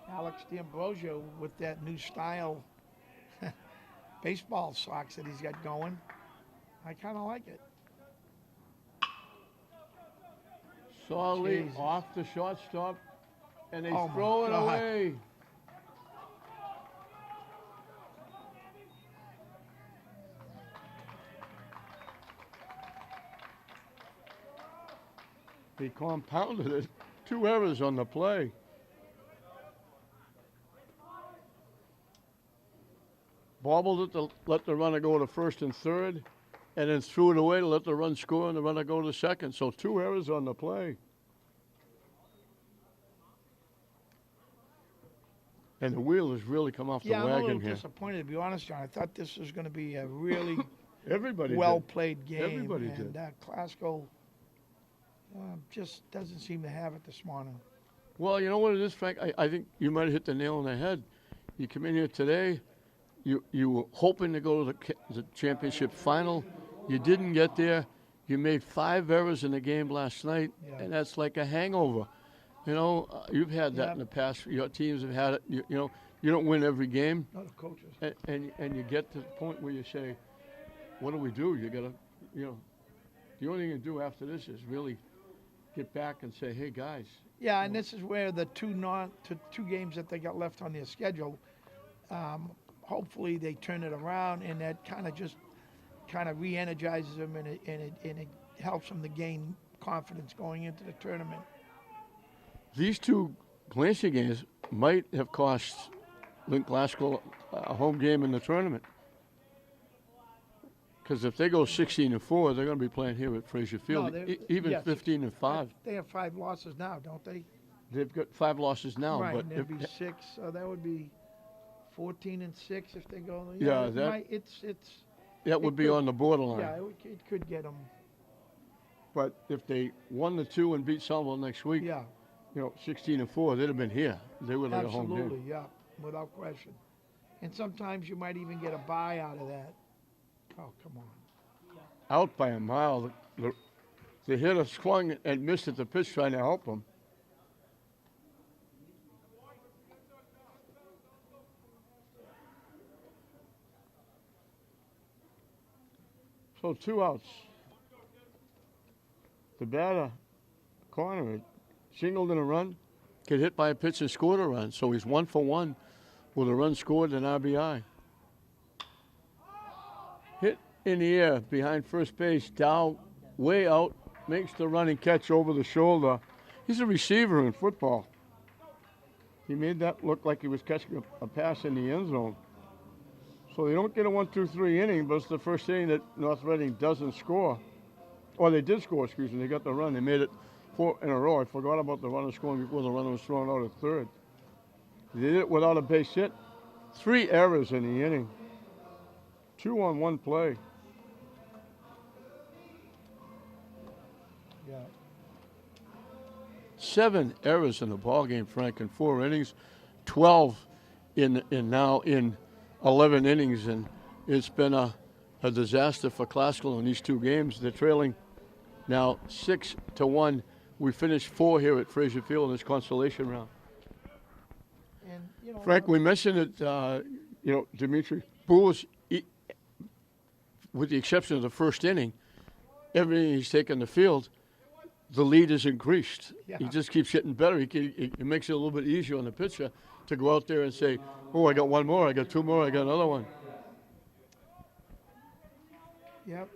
Alex D'Ambrosio with that new style baseball socks that he's got going. I kind of like it. Solidly off the shortstop, and they throw it away. He compounded it. 2 errors on the play. Bobbled it to let the runner go to first and third. and then threw it away to let the run score and the runner go to second. So 2 errors on the play. And the wheel has really come off the Yeah, I'm a wagon little here. disappointed, to be honest, John. I thought this was going to be a really Everybody well-played game. Everybody and did. Glasgow just doesn't seem to have it this morning. Well, you know what it is, Frank? I think you might have hit the nail on the head. You come in here today, you were hoping to go to the championship final. You didn't get there. You made 5 errors in the game last night, and that's like a hangover. You know, you've had that in the past. Your teams have had it. You know, you don't win every game. Not the coaches. And you get to the point where you say, what do we do? You got to, you know, the only thing you can do after this is really get back and say, hey, guys. Yeah, and this is where the two games that they got left on their schedule, hopefully they turn it around, and that kind of re-energizes them, and it helps them to gain confidence going into the tournament. These 2 Clancy games might have cost Link Glasgow a home game in the tournament. Because if they go 16-4, they're going to be playing here at Fraser Field, even 15-5. They have 5 losses now, don't they? They've got 5 losses now, right, but and there'd be 6, so that would be 14-6 if they go. Yeah, that would be on the borderline. Yeah, it could get them. But if they won the 2 and beat Somerville next week, Yeah, you know, 16-4, they'd have been here. They would have a home absolutely, game. yeah, without question. And sometimes you might even get a bye out of that. Oh, come on. Out by a mile. The hitter swung and missed at the pitch trying to help him. So 2 outs. The batter, corner, singled in a run, get hit by a pitch and scored a run. So he's 1 for 1 with a run scored and RBI. Hit in the air behind first base. Dow way out, makes the running catch over the shoulder. He's a receiver in football. He made that look like he was catching a pass in the end zone. So they don't get a 1-2-3 inning, but it's the first inning that North Reading doesn't score. Or they did score, excuse me. They got the run. They made it 4 in a row. I forgot about the runner scoring before the runner was thrown out at third. They did it without a base hit. 3 errors in the inning. 2 on 1 play. Yeah. 7 errors in the ballgame, Frank, in 4 innings. 12 in 11 innings, and it's been a disaster for Classical in these 2 games. They're trailing now 6-1. We finished 4 here at Fraser Field in this consolation round. And, you know, Frank, we mentioned that, Dimitri Boulos, with the exception of the first inning, everything he's taken the field, the lead has increased. Yeah. He just keeps getting better. It makes it a little bit easier on the pitcher to go out there and say, oh, I got 1 more, I got 2 more, I got another one. Yep.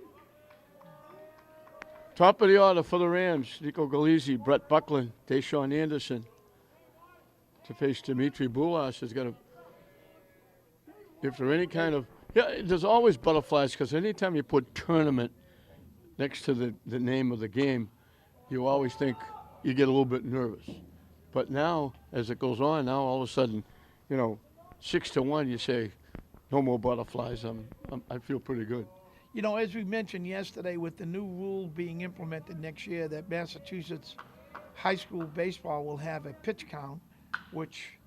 Top of the order for the Rams, Nico Galizzi, Brett Buckland, Deshaun Anderson. To face Dimitri Boulas is going to, if there are any kind of, there's always butterflies because anytime you put tournament next to the name of the game, you always think you get a little bit nervous. But now, as it goes on, now all of a sudden, 6-1, you say, no more butterflies. I feel pretty good. You know, as we mentioned yesterday, with the new rule being implemented next year, that Massachusetts high school baseball will have a pitch count, which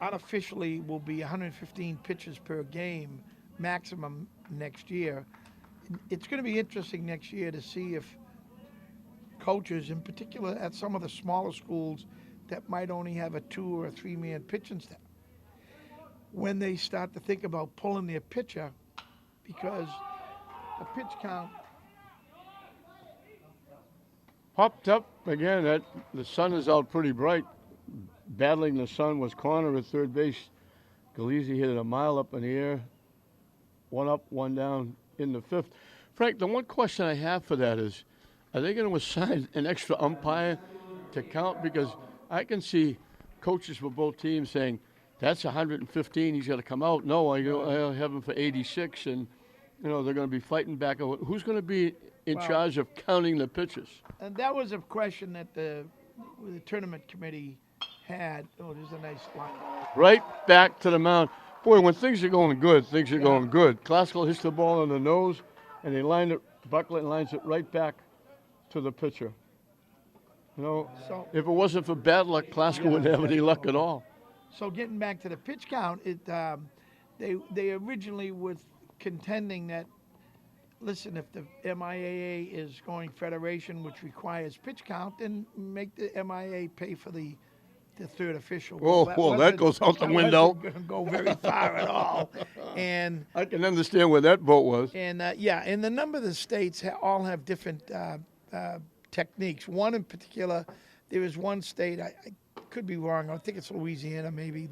unofficially will be 115 pitches per game maximum next year. It's going to be interesting next year to see if coaches, in particular at some of the smaller schools that might only have a 2 or 3 man pitching staff, when they start to think about pulling their pitcher, because the pitch count Popped up again. The sun is out pretty bright. Battling the sun was Connor at third base. Galizzi hit it a mile up in the air. 1 up, 1 down in the 5th. Frank, the one question I have for that is, are they going to assign an extra umpire to count? Because I can see coaches for both teams saying, that's 115, he's got to come out. No, I'll have him for 86. And, they're going to be fighting back. Who's going to be in Well- charge of counting the pitches? And that was a question that the tournament committee had. Oh, there's a nice line. Right back to the mound. Boy, when things are going good, things are going good. Classical hits the ball on the nose, and they line it. Buckland lines it right back to the pitcher. So, If it wasn't for bad luck, Classical wouldn't have any luck at all. so getting back to the pitch count, they originally were contending that, listen, if the MIAA is going federation, which requires pitch count, then make the MIA pay for the third official. Oh, well, that goes out the window. Going to go very far at all. And I can understand where that vote was. and and the number of the states all have different techniques. One in particular, there is one state, I could be wrong, I think it's Louisiana maybe,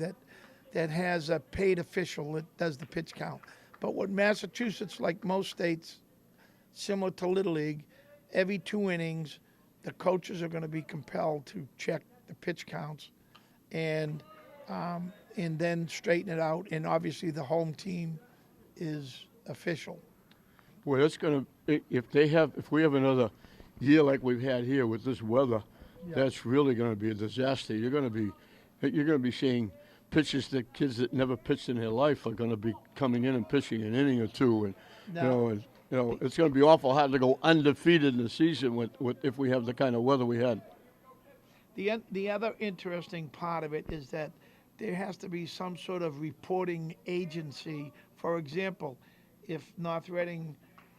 that has a paid official that does the pitch count. But what Massachusetts, like most states, similar to Little League, every 2 innings, the coaches are going to be compelled to check the pitch counts and then straighten it out. And obviously the home team is official. Boy, that's going to, if we have another year like we've had here with this weather, that's really going to be a disaster. You're going to be seeing pitches that kids that never pitched in their life are going to be coming in and pitching an inning or two, and it's going to be awful hard to go undefeated in the season with if we have the kind of weather we had. The other interesting part of it is that there has to be some sort of reporting agency. For example, if North Reading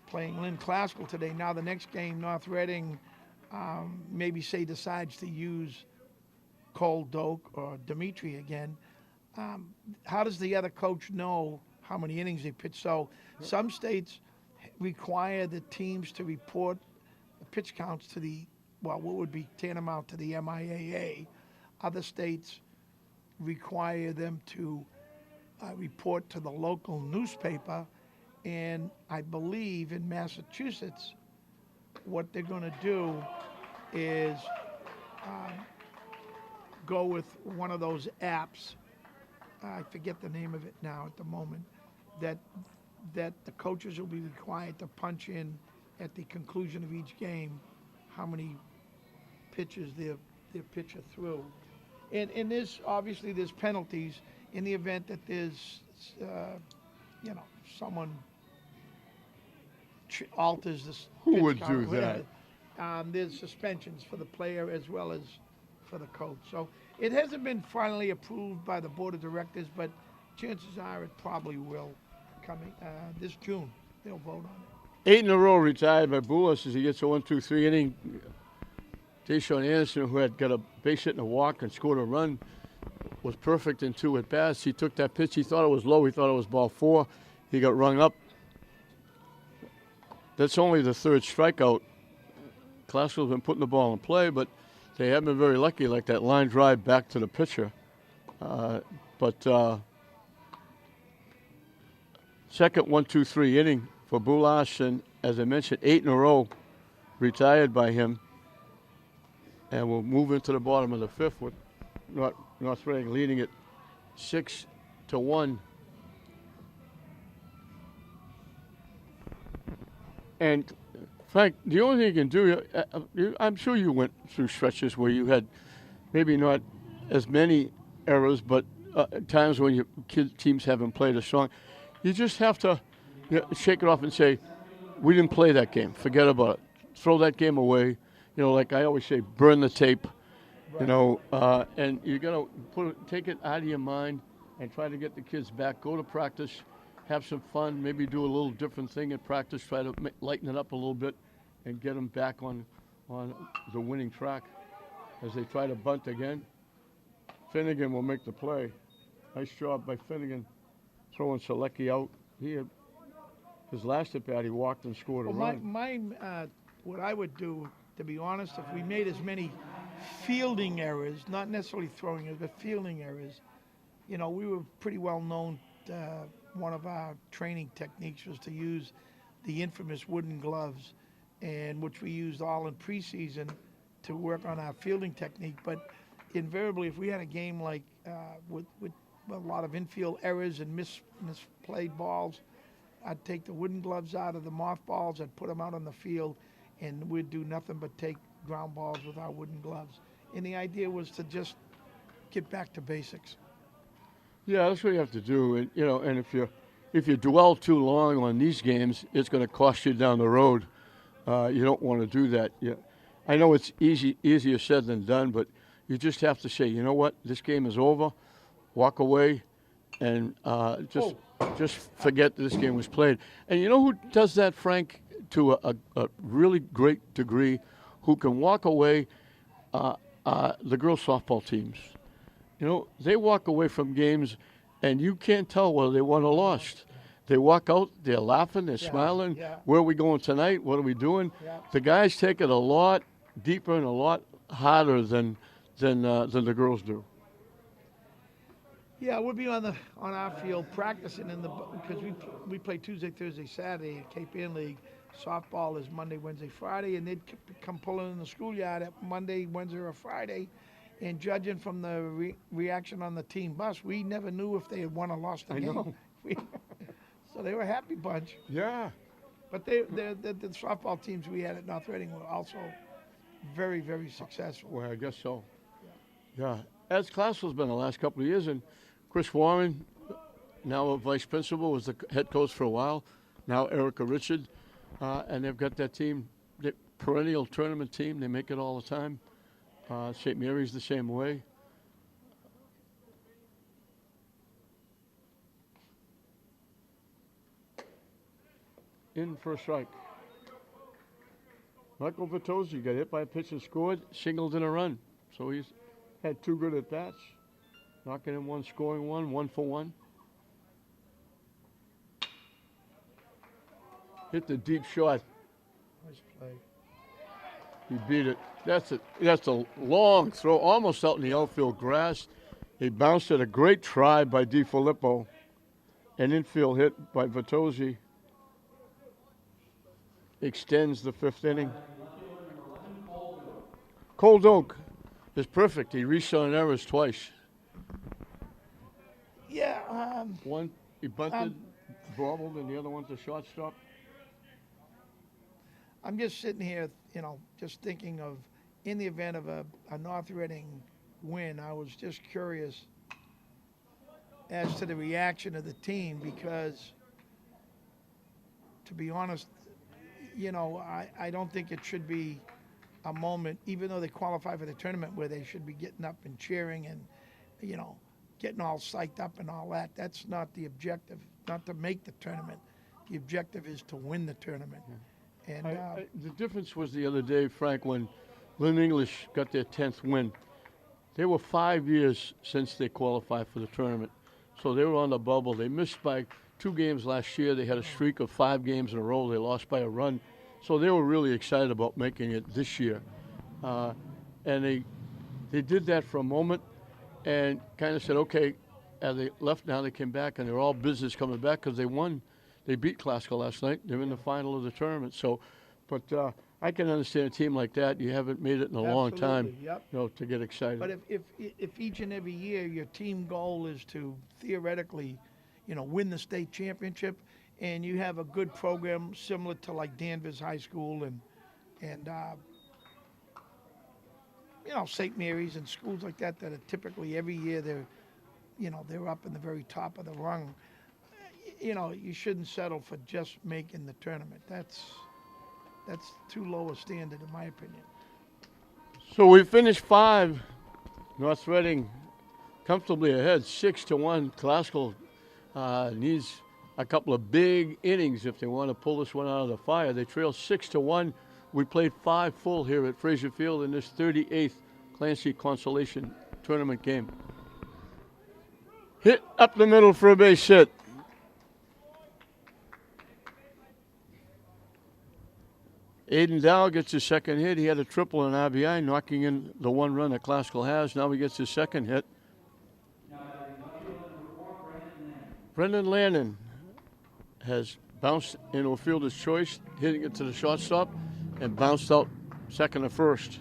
playing Lynn Classical today, now the next game North Reading maybe decides to use Cole Doak or Dimitri again, how does the other coach know how many innings they pitch? So some states require the teams to report the pitch counts to what would be tantamount to the MIAA. Other states require them to report to the local newspaper. And I believe in Massachusetts, what they're going to do is go with one of those apps. I forget the name of it now at the moment. That the coaches will be required to punch in at the conclusion of each game how many pitches their pitcher threw. And there's obviously there's penalties in the event that there's someone alters this. Who pitch would count, do whatever. There's suspensions for the player as well as for the coach. So it hasn't been finally approved by the board of directors, but chances are it probably will coming this June. They'll vote on it. 8 in a row retired by Boulos as he gets a 1-2-3 inning. Deshaun Anderson, who had got a base hit and a walk and scored a run, was perfect in 2 at bats. He took that pitch. He thought it was low. He thought it was ball 4. He got rung up. That's only the 3rd strikeout. Classical's been putting the ball in play, but they haven't been very lucky, like that line drive back to the pitcher. Second 1-2-3 inning for Boulos, and as I mentioned, 8 in a row retired by him. And we'll move into the bottom of the 5th with North Reading leading it 6-1. And Frank, the only thing you can do, I'm sure you went through stretches where you had maybe not as many errors, but times when your teams haven't played as strong. You just have to shake it off and say, we didn't play that game. Forget about it. Throw that game away. Like I always say, burn the tape. Right. And you got to take it out of your mind and try to get the kids back. Go to practice, have some fun, maybe do a little different thing at practice, try to lighten it up a little bit and get them back on the winning track as they try to bunt again. Finnegan will make the play. Nice job by Finnegan throwing Selecki out. His last at bat, he walked and scored a run. What I would do, to be honest, if we made as many fielding errors, not necessarily throwing errors, but fielding errors, we were pretty well known. One of our training techniques was to use the infamous wooden gloves, and which we used all in preseason to work on our fielding technique. But invariably, if we had a game like with a lot of infield errors and misplayed balls, I'd take the wooden gloves out of the mothballs, I'd put them out on the field, and we'd do nothing but take ground balls with our wooden gloves. And the idea was to just get back to basics. Yeah, that's what you have to do. And and if you dwell too long on these games, it's going to cost you down the road. You don't want to do that. Yeah, I know it's easier said than done, but you just have to say, you know what, this game is over, walk away, and just forget that this game was played. And you know who does that, Frank, to a really great degree, who can walk away? The girls softball teams. They walk away from games, and you can't tell whether they won or lost. They walk out, they're laughing, they're smiling. Yeah. Where are we going tonight? What are we doing? Yeah. The guys take it a lot deeper and a lot harder than the girls do. Yeah, we'll be on our field practicing because we play Tuesday, Thursday, Saturday at Cape Ann League. Softball is Monday, Wednesday, Friday, and they'd come pulling in the schoolyard at Monday, Wednesday, or Friday. And judging from the reaction on the team bus, we never knew if they had won or lost the game. I know. So they were a happy bunch. Yeah. But the softball teams we had at North Reading were also very, very successful. Well, I guess so. Yeah. As Classell's been the last couple of years, and Chris Warren, now a vice principal, was the head coach for a while. Now Erica Richard, and they've got that team, the perennial tournament team. They make it all the time. St. Mary's the same way. In for a strike. Michael Vitozzi got hit by a pitch and scored, singled in a run. So he's had 2 good at bats. Knocking in 1, scoring 1, 1 for 1. Hit the deep shot. Nice play. He beat it. That's a long throw, almost out in the outfield grass. He bounced it. A great try by DiFilippo. An infield hit by Vitozzi. Extends the 5th inning. Cold Oak is perfect. He reached on errors twice. Yeah. One, he bunted, bobbled, and the other one's a shortstop. I'm just sitting here, just thinking of, in the event of a North Reading win, I was just curious as to the reaction of the team because, to be honest, I don't think it should be a moment, even though they qualify for the tournament, where they should be getting up and cheering and, getting all psyched up and all that. That's not the objective, not to make the tournament. The objective is to win the tournament. And the difference was the other day, Frank, when Lynn English got their 10th win. They were 5 years since they qualified for the tournament. So they were on the bubble. They missed by 2 games last year. They had a streak of 5 games in a row. They lost by a run. So they were really excited about making it this year. And they did that for a moment and kind of said, okay, as they left now, they came back, and they're all business coming back because they won. They beat Glasgow last night. They're in the final of the tournament. So, but I can understand a team like that. You haven't made it in a long time, yep. To get excited. But if each and every year your team goal is to theoretically, win the state championship, and you have a good program similar to like Danvers High School and St. Mary's and schools like that are typically every year they're up in the very top of the rung. You shouldn't settle for just making the tournament. That's too low a standard, in my opinion. So we finished 5. North Reading comfortably ahead, 6-1. Glasgow needs a couple of big innings if they want to pull this one out of the fire. They trail 6-1. We played 5 full here at Fraser Field in this 38th Clancy Consolation tournament game. Hit up the middle for a base hit. Aiden Dow gets his second hit. He had a triple in RBI, knocking in the 1 run that Glasgow has. Now he gets his second hit. Brendan Lannon has bounced into a fielder's choice, hitting it to the shortstop, and bounced out second to first.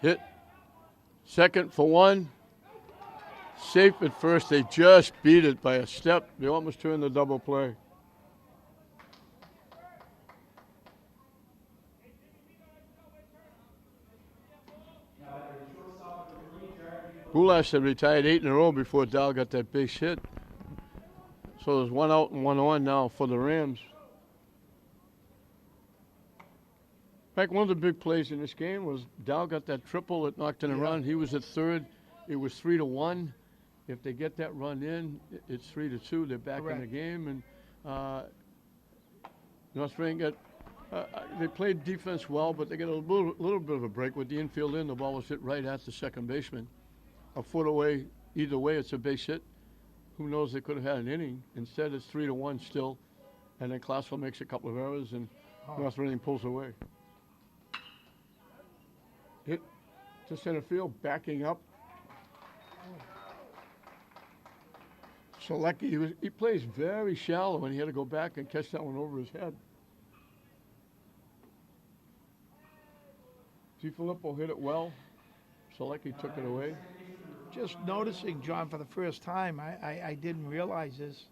Hit. Second for one. Safe at first. They just beat it by a step. They almost turned the double play. Bulash had retired 8 in a row before Dow got that base hit. So there's one out and one on now for the Rams. In fact, one of the big plays in this game was Dow got that triple that knocked in a run. He was at third. It was 3-1. If they get that run in, it's 3-2. They're back in the game. And North Reading got, they played defense well, but they got a little bit of a break with the infield in. The ball was hit right at the second baseman. A foot away, either way, it's a base hit. Who knows, they could have had an inning. Instead, it's 3-1 still. And then Classville makes a couple of errors, and North Reading pulls away. Hit to center field, backing up. Selecki, he plays very shallow, and he had to go back and catch that one over his head. DiFilippo hit it well. Selecki took it away. Just noticing, John, for the first time, I didn't realize this,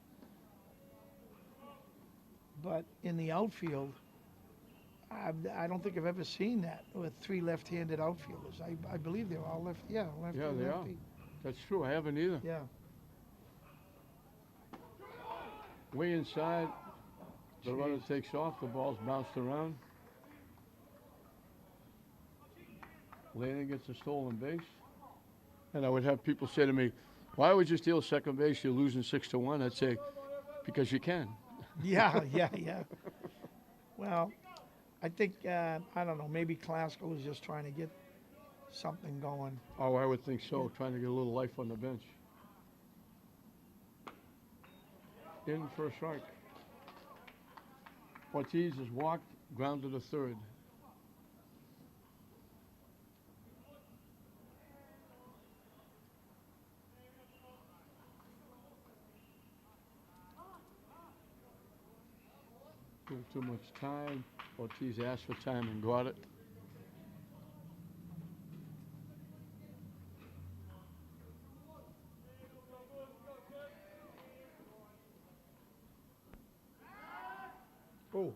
but in the outfield, I don't think I've ever seen that with 3 left-handed outfielders. I believe they're all left. Yeah, lefty. Yeah, they are. That's true. I haven't either. Yeah. Way inside, the runner takes off. The ball's bounced around. Lanning gets a stolen base. And I would have people say to me, why would you steal second base? You're losing 6-1. I'd say, because you can. Yeah. Well, I think, I don't know, maybe Classical is just trying to get something going. Oh, I would think so, trying to get a little life on the bench. In for a strike. Ortiz has walked, grounded to third. Too much time. Ortiz asked for time and got it. Oh.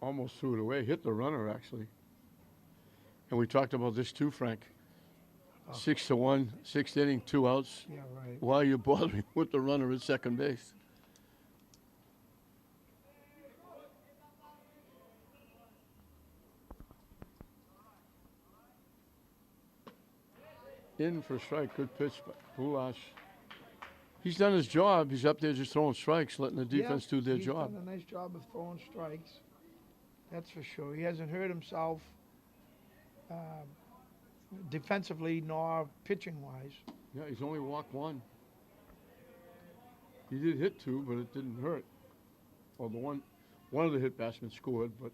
Almost threw it away. Hit the runner, actually. And we talked about this too, Frank. 6-1, 6th inning, 2 outs. Yeah, right. Why are you bothering with the runner at second base? In for a strike. Good pitch by Bulash. He's done his job. He's up there just throwing strikes, letting the defense do their job. He's done a nice job of throwing strikes. That's for sure. He hasn't hurt himself defensively nor pitching-wise. Yeah, he's only walked 1. He did hit 2, but it didn't hurt. Well, one of the hit batsmen scored, but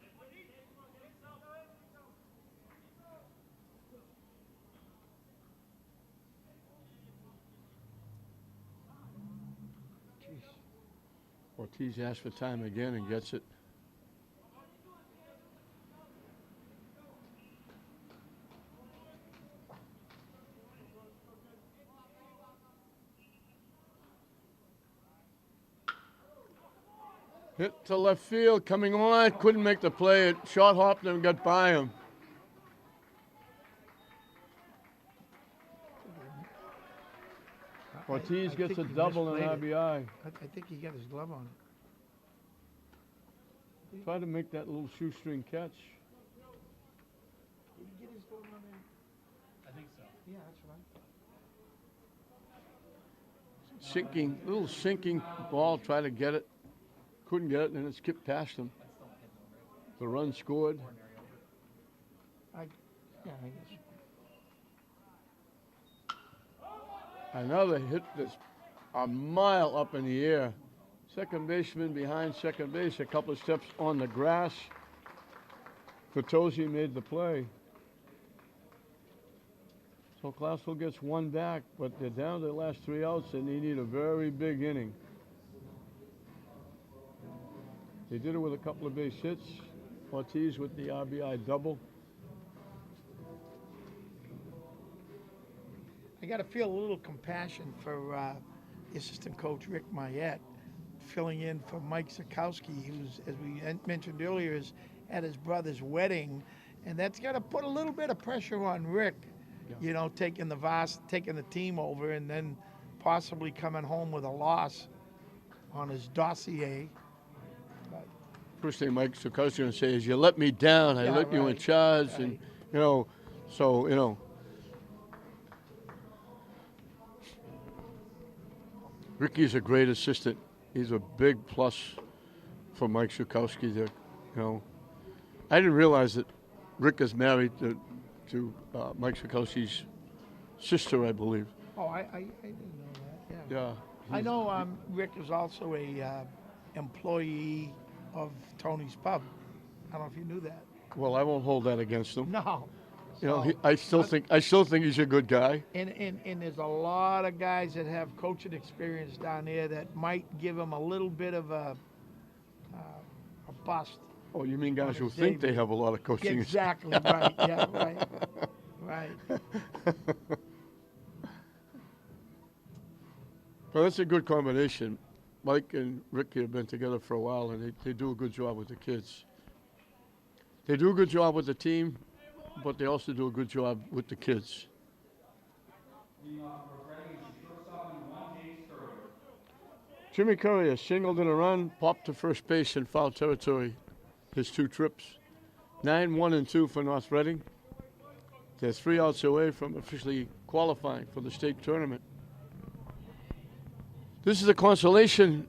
Ortiz asks for time again and gets it. Hit to left field, coming on, couldn't make the play. It short hopped and got by him. Ortiz gets a double and RBI. I think he got his glove on it. Try to make that little shoestring catch. Did he get his glove on it? I think so. Yeah, that's right. Little sinking ball, try to get it. Couldn't get it, and it skipped past him. The run scored. I guess. Another hit that's a mile up in the air. Second baseman behind second base, a couple of steps on the grass. Fertozzi made the play. So Classville gets 1 back, but they're down to the last 3 outs, and they need a very big inning. They did it with a couple of base hits. Ortiz with the RBI double. I got to feel a little compassion for assistant coach Rick Mayette, filling in for Mike Sikowski, who's, as we mentioned earlier, is at his brother's wedding, and that's got to put a little bit of pressure on Rick. Yeah. You know, taking the team over, and then possibly coming home with a loss on his dossier. But, First thing Mike Sikowski's going to say is, "You let me down. I Yeah, let you in right, charge," right. and so Ricky's a great assistant. He's a big plus for Mike Sikowski there. I didn't realize that Rick is married to Mike Sikowski's sister, I believe. oh, I didn't know that. Yeah. Yeah. I know Rick is also a employee of Tony's Pub. I don't know if you knew that. Well, I won't hold that against him. No. I still think he's a good guy. And there's a lot of guys that have coaching experience down there that might give him a little bit of a bust. Oh, you mean guys who his think they debut. have a lot of coaching? Exactly right. Yeah, right. Well, that's a good combination. Mike and Ricky have been together for a while, and they do a good job with the kids. They do a good job with the team, but they also do a good job with the kids. Jimmy Curry has singled in a run, popped to first base in foul territory his 2 trips. 9-1-2 for North Reading. They're 3 outs away from officially qualifying for the state tournament. This is the consolation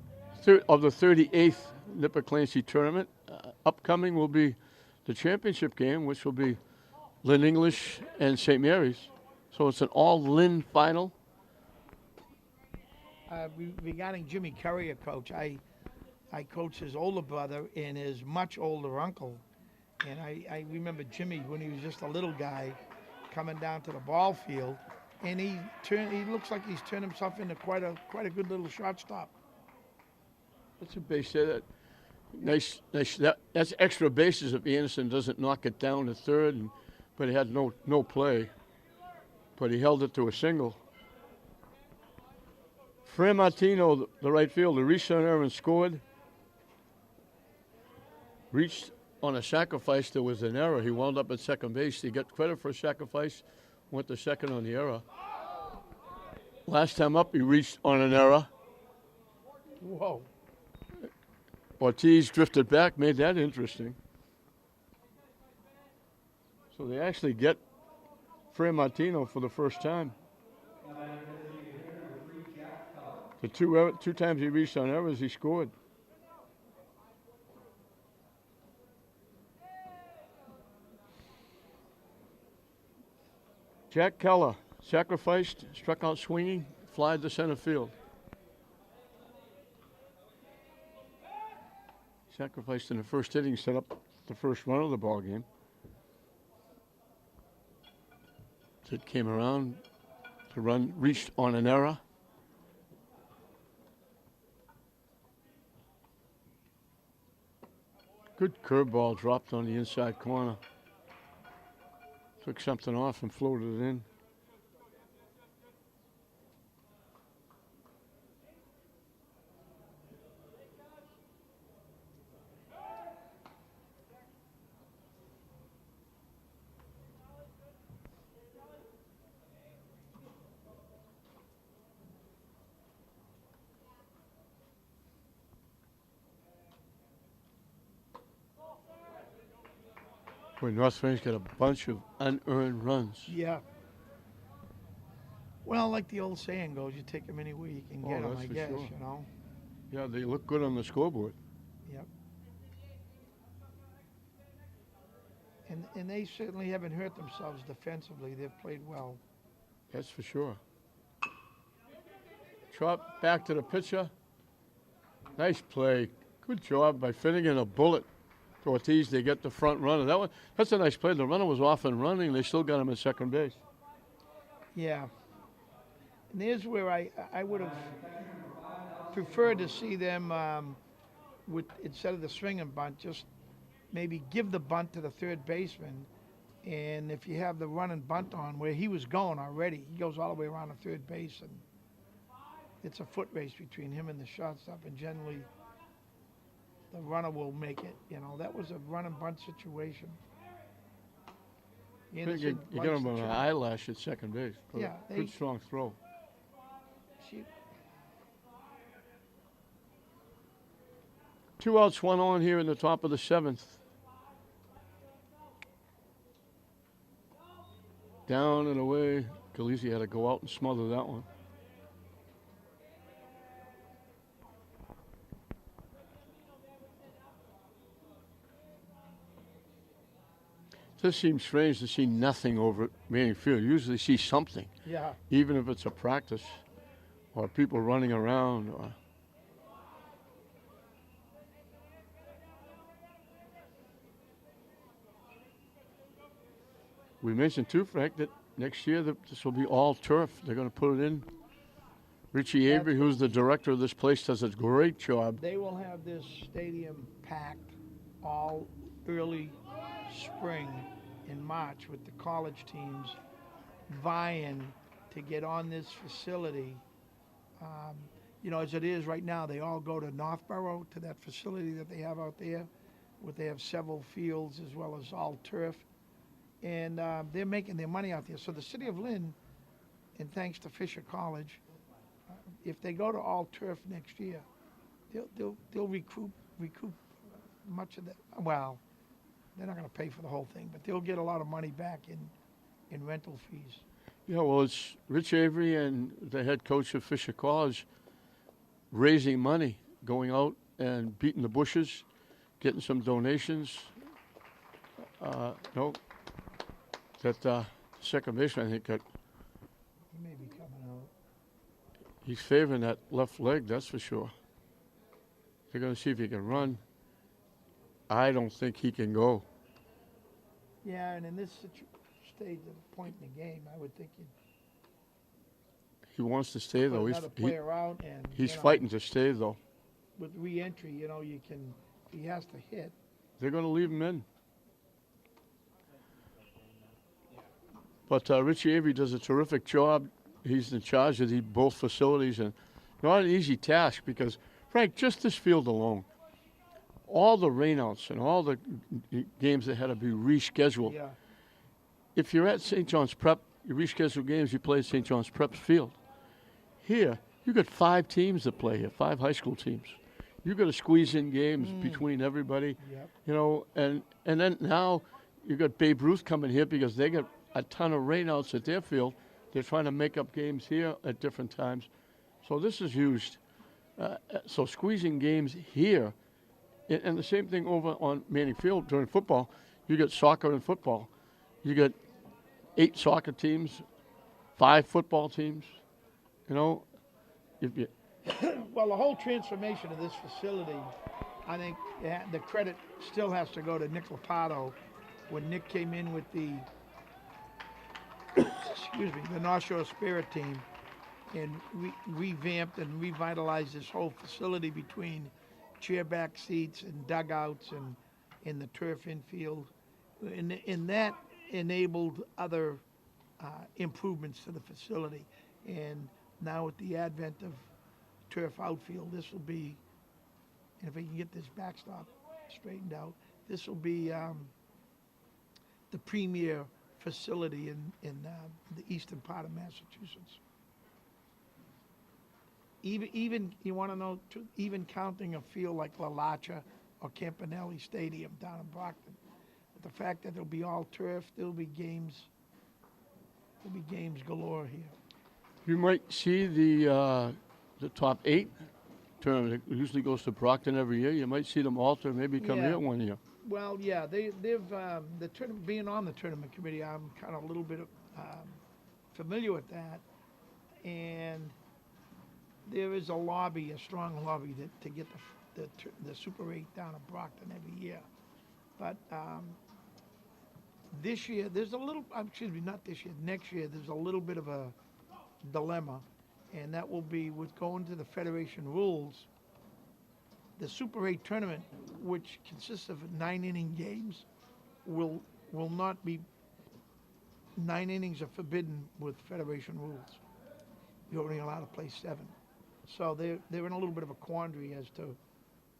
of the 38th Nipper Clancy tournament. Upcoming will be the championship game, which will be Lynn English and St. Mary's. So it's an all-Lynn final. Regarding Jimmy Currier, coach, I coached his older brother and his much older uncle. And I remember Jimmy when he was just a little guy coming down to the ball field. And he looks like he's turned himself into quite a good little shortstop. That's a base there. Nice. That's extra bases if Anderson doesn't knock it down to third, but he had no play. But he held it to a single. Fran Martino, the right fielder, reached on there and scored. Reached on a sacrifice. There was an error. He wound up at second base. He got credit for a sacrifice. Went to second on the error. Last time up, he reached on an error. Whoa. Ortiz drifted back, made that interesting. So they actually get Fran Martino for the first time. The two times he reached on errors, he scored. Jack Keller sacrificed, struck out swinging, flied to center field. Sacrificed in the first inning, set up the first run of the ball game. It came around, the run reached on an error. Good curveball dropped on the inside corner. Took something off and floated it in. Boy, North Reading's got a bunch of unearned runs. Yeah. Well, like the old saying goes, you take them anywhere you can get them, that's I for guess, sure. you know. Yeah, they look good on the scoreboard. Yep. And they certainly haven't hurt themselves defensively. They've played well. That's for sure. Chop back to the pitcher. Nice play. Good job by Finnegan. A bullet to Ortiz. They get the front runner. That's a nice play. The runner was off and running. They still got him at second base. Yeah. And there's where I would have preferred to see them with, instead of the swing and bunt, just maybe give the bunt to the third baseman And if you have the run and bunt on where he was going already, he goes all the way around the third base, and it's a foot race between him and the shortstop, and generally the runner will make it. You know, that was a run and bunt situation. You Anderson get likes him the on an chip. eyelash at second base. Yeah, Good strong throw. She, 2 outs, 1 on here in the top of the 7th. Down and away. Clancy had to go out and smother that one. This seems strange to see nothing over at Manning Field. Usually see something, yeah, even if it's a practice or people running around. Or we mentioned too, Frank, that next year this will be all turf. They're going to put it in. Richie Avery, who's the director of this place, does a great job. they will have this stadium packed all early spring in March with the college teams vying to get on this facility. You know, as it is right now, they all go to Northborough, to that facility that they have out there, where they have several fields as well as all turf. And they're making their money out there. So the city of Lynn, and thanks to Fisher College, if they go to all turf next year, they'll recoup much of that. Well, they're not going to pay for the whole thing, but they'll get a lot of money back in rental fees. Yeah, well, it's Rich Avery and the head coach of Fisher College raising money, going out and beating the bushes, getting some donations. No, that second baseman, I think, got, He may be coming out. he's favoring that left leg, that's for sure. They're going to see if he can run. I don't think he can go. Yeah, and in this stage of the point in the game, I would think you'd He wants to stay, put though. another player out, and He's you know, fighting to stay, though. with re-entry. You know, you can, if he has to hit. They're going to leave him in. But Richie Avery does a terrific job. He's in charge of both facilities, and not an easy task because, Frank, just this field alone, all the rainouts and all the games that had to be rescheduled. Yeah. If you're at St. John's Prep, you reschedule games, you play at St. John's Prep's field. Here, you got 5 teams that play here, 5 high school teams. You got to squeeze in games between everybody, Yep. you know, and then now you got Babe Ruth coming here because they got a ton of rainouts at their field. They're trying to make up games here at different times. So this is used. So squeezing games here, and the same thing over on Manning Field during football. You got soccer and football. You got 8 soccer teams, 5 football teams. You know, if you Well, the whole transformation of this facility, I think the credit still has to go to Nick Lopato when Nick came in with the the North Shore Spirit team and revamped and revitalized this whole facility between chairback seats and dugouts and in the turf infield. And that enabled other improvements to the facility. And now with the advent of turf outfield, this will be, and if we can get this backstop straightened out, this will be the premier facility in the eastern part of Massachusetts. Even you want to know, even counting a field like La Lacha or Campanelli Stadium down in Brockton, the fact that there'll be all turf, there'll be games galore here. You might see the top 8 tournament. It usually goes to Brockton every year. You might see them alter, maybe come Yeah. here one year. Well, yeah, they've the tournament, being on the tournament committee, I'm kind of a little bit familiar with that, and there is a lobby, a strong lobby to get the Super 8 down at Brockton every year, but this year there's a little, excuse me, not this year, next year there's a little bit of a dilemma, and that will be with going to the Federation rules. The Super 8 tournament, which consists of 9-inning games, will not be 9 innings are forbidden with Federation rules. You're only allowed to play 7. So they're in a little bit of a quandary as to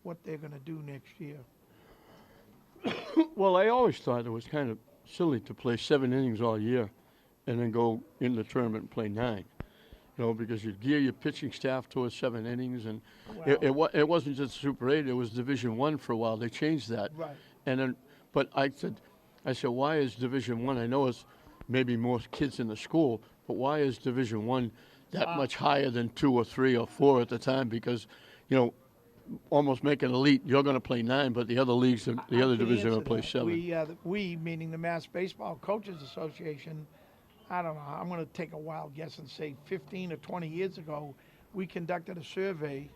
what they're going to do next year. Well, I always thought it was kind of silly to play 7 innings all year and then go in the tournament and play 9. You know, because you'd gear your pitching staff towards 7 innings, and it wasn't just Super 8, it was Division 1 for a while. They changed that. Right. And then, but I said, why is Division 1? I know it's maybe more kids in the school, but why is Division 1 that much higher than 2 or 3 or 4 at the time? Because, you know, almost make an elite, you're going to play 9, but the other leagues, the other division are going to play 7. We, meaning the Mass Baseball Coaches Association, I don't know, I'm going to take a wild guess and say 15 or 20 years ago, we conducted a survey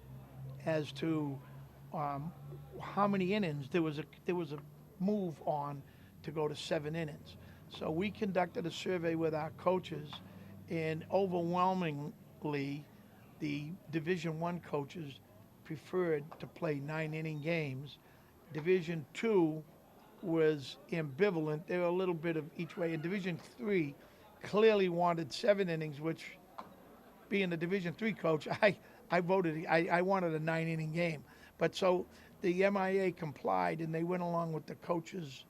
as to how many innings. There was a move on to go to 7 innings. So we conducted a survey with our coaches, and overwhelmingly, the Division 1 coaches preferred to play 9-inning games. Division 2 was ambivalent. They were a little bit of each way. And Division 3 clearly wanted 7 innings, which, being a Division 3 coach, I voted, I wanted a 9-inning game. But so the MIA complied, and they went along with the coaches'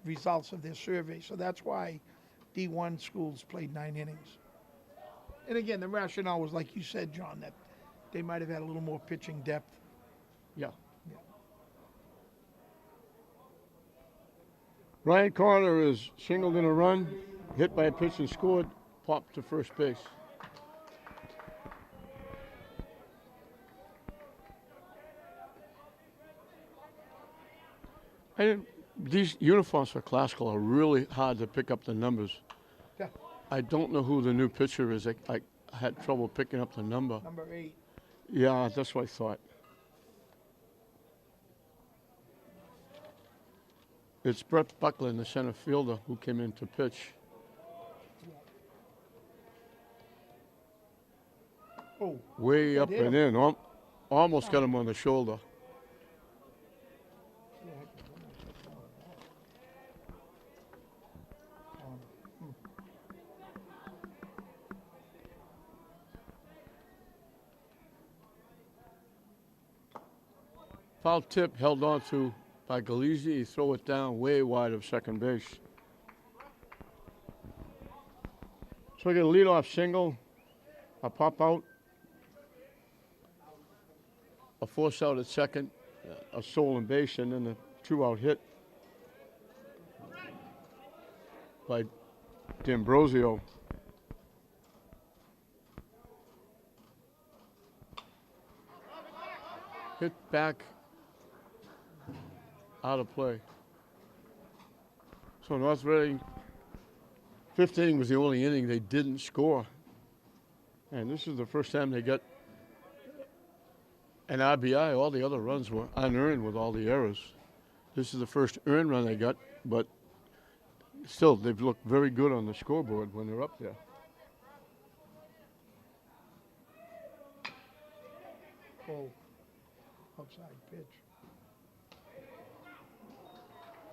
results of their survey. So that's why D1 schools played 9 innings. And again, the rationale was, like you said, John, that they might have had a little more pitching depth. Yeah. Ryan Carter is singled in a run, hit by a pitch and scored, popped to first base. And these uniforms for Classical are really hard to pick up the numbers. Yeah. I don't know who the new pitcher is. I had trouble picking up the number. Number 8. Yeah, that's what I thought. It's Brett Buckland, the center fielder, who came in to pitch. Oh, Way up hit and in. Almost got him on the shoulder. Foul tip held on to by Galizzi. He throw it down way wide of second base. So we get a leadoff single, a pop out, a force out at second, a stolen base, and then a 2-out hit by D'Ambrosio. Hit back, out of play. So North Reading, 5th inning was the only inning they didn't score. And this is the first time they got an RBI. All the other runs were unearned with all the errors. This is the first earned run they got, but still, they've looked very good on the scoreboard when they're up there. Oh, outside pitch.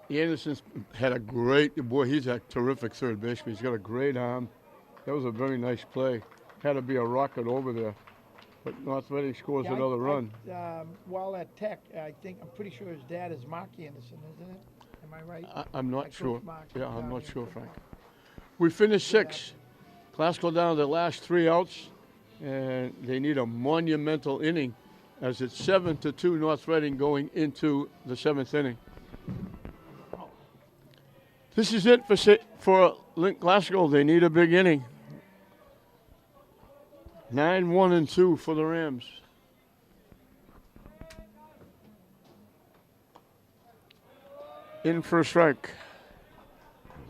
Anderson's had a great, boy, he's a terrific third baseman. He's got a great arm. That was a very nice play. Had to be a rocket over there. But North Reading scores another run. While at Tech, I'm pretty sure his dad is Mark Anderson, isn't it? Am I right? I'm not sure. Mark, Yeah, I'm not sure, Frank. We finished 6. Classical down to the last 3 outs, and they need a monumental inning as it's 7-2 North Reading going into the 7th inning. This is it for Link Classical. They need a big inning. 9-1-2 for the Rams. In for a strike.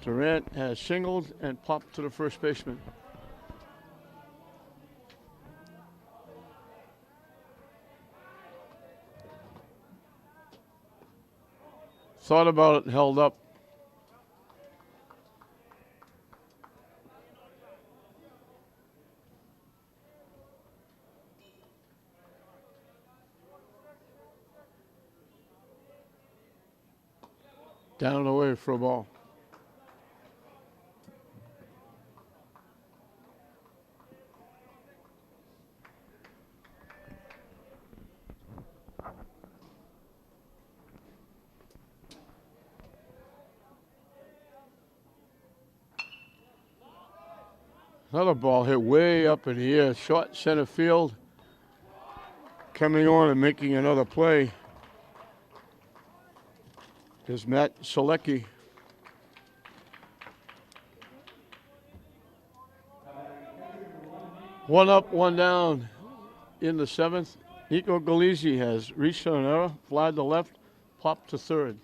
Durant has singled and popped to the first baseman. Thought about it and held up. Down and away for a ball. Another ball hit way up in the air, short center field. Coming on and making another play is Matt Selecki. One up, one down in the seventh. Nico Galizzi has reached an error, fly to left, popped to third.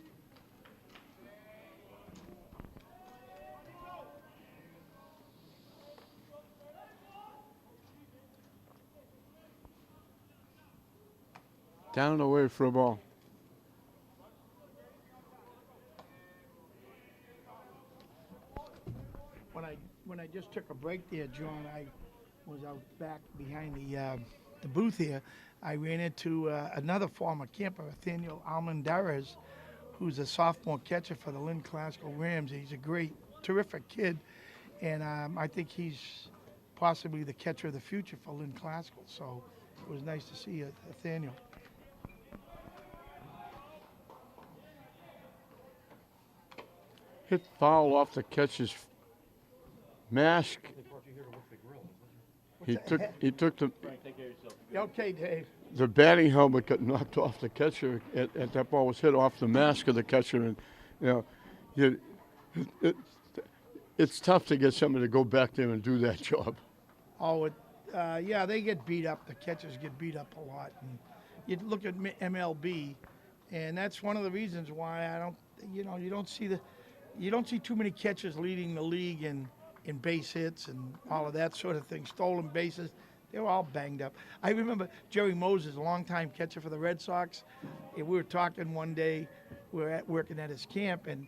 Down and away for a ball. When I just took a break there, John, I was out back behind the booth here. I ran into another former camper, Nathaniel Almendarez, who's a sophomore catcher for the Lynn Classical Rams. He's a great, terrific kid, and I think he's possibly the catcher of the future for Lynn Classical. So it was nice to see Nathaniel. Hit foul off the catcher's mask. He took the. Okay, Dave. The batting helmet got knocked off the catcher, and that ball was hit off the mask of the catcher, and it's tough to get somebody to go back there and do that job. Oh, yeah, they get beat up. The catchers get beat up a lot, and you look at MLB, and that's one of the reasons why I don't. You don't see too many catchers leading the league in base hits and all of that sort of thing. Stolen bases, they were all banged up. I remember Jerry Moses, a longtime catcher for the Red Sox. And we were talking one day, we were working at his camp, and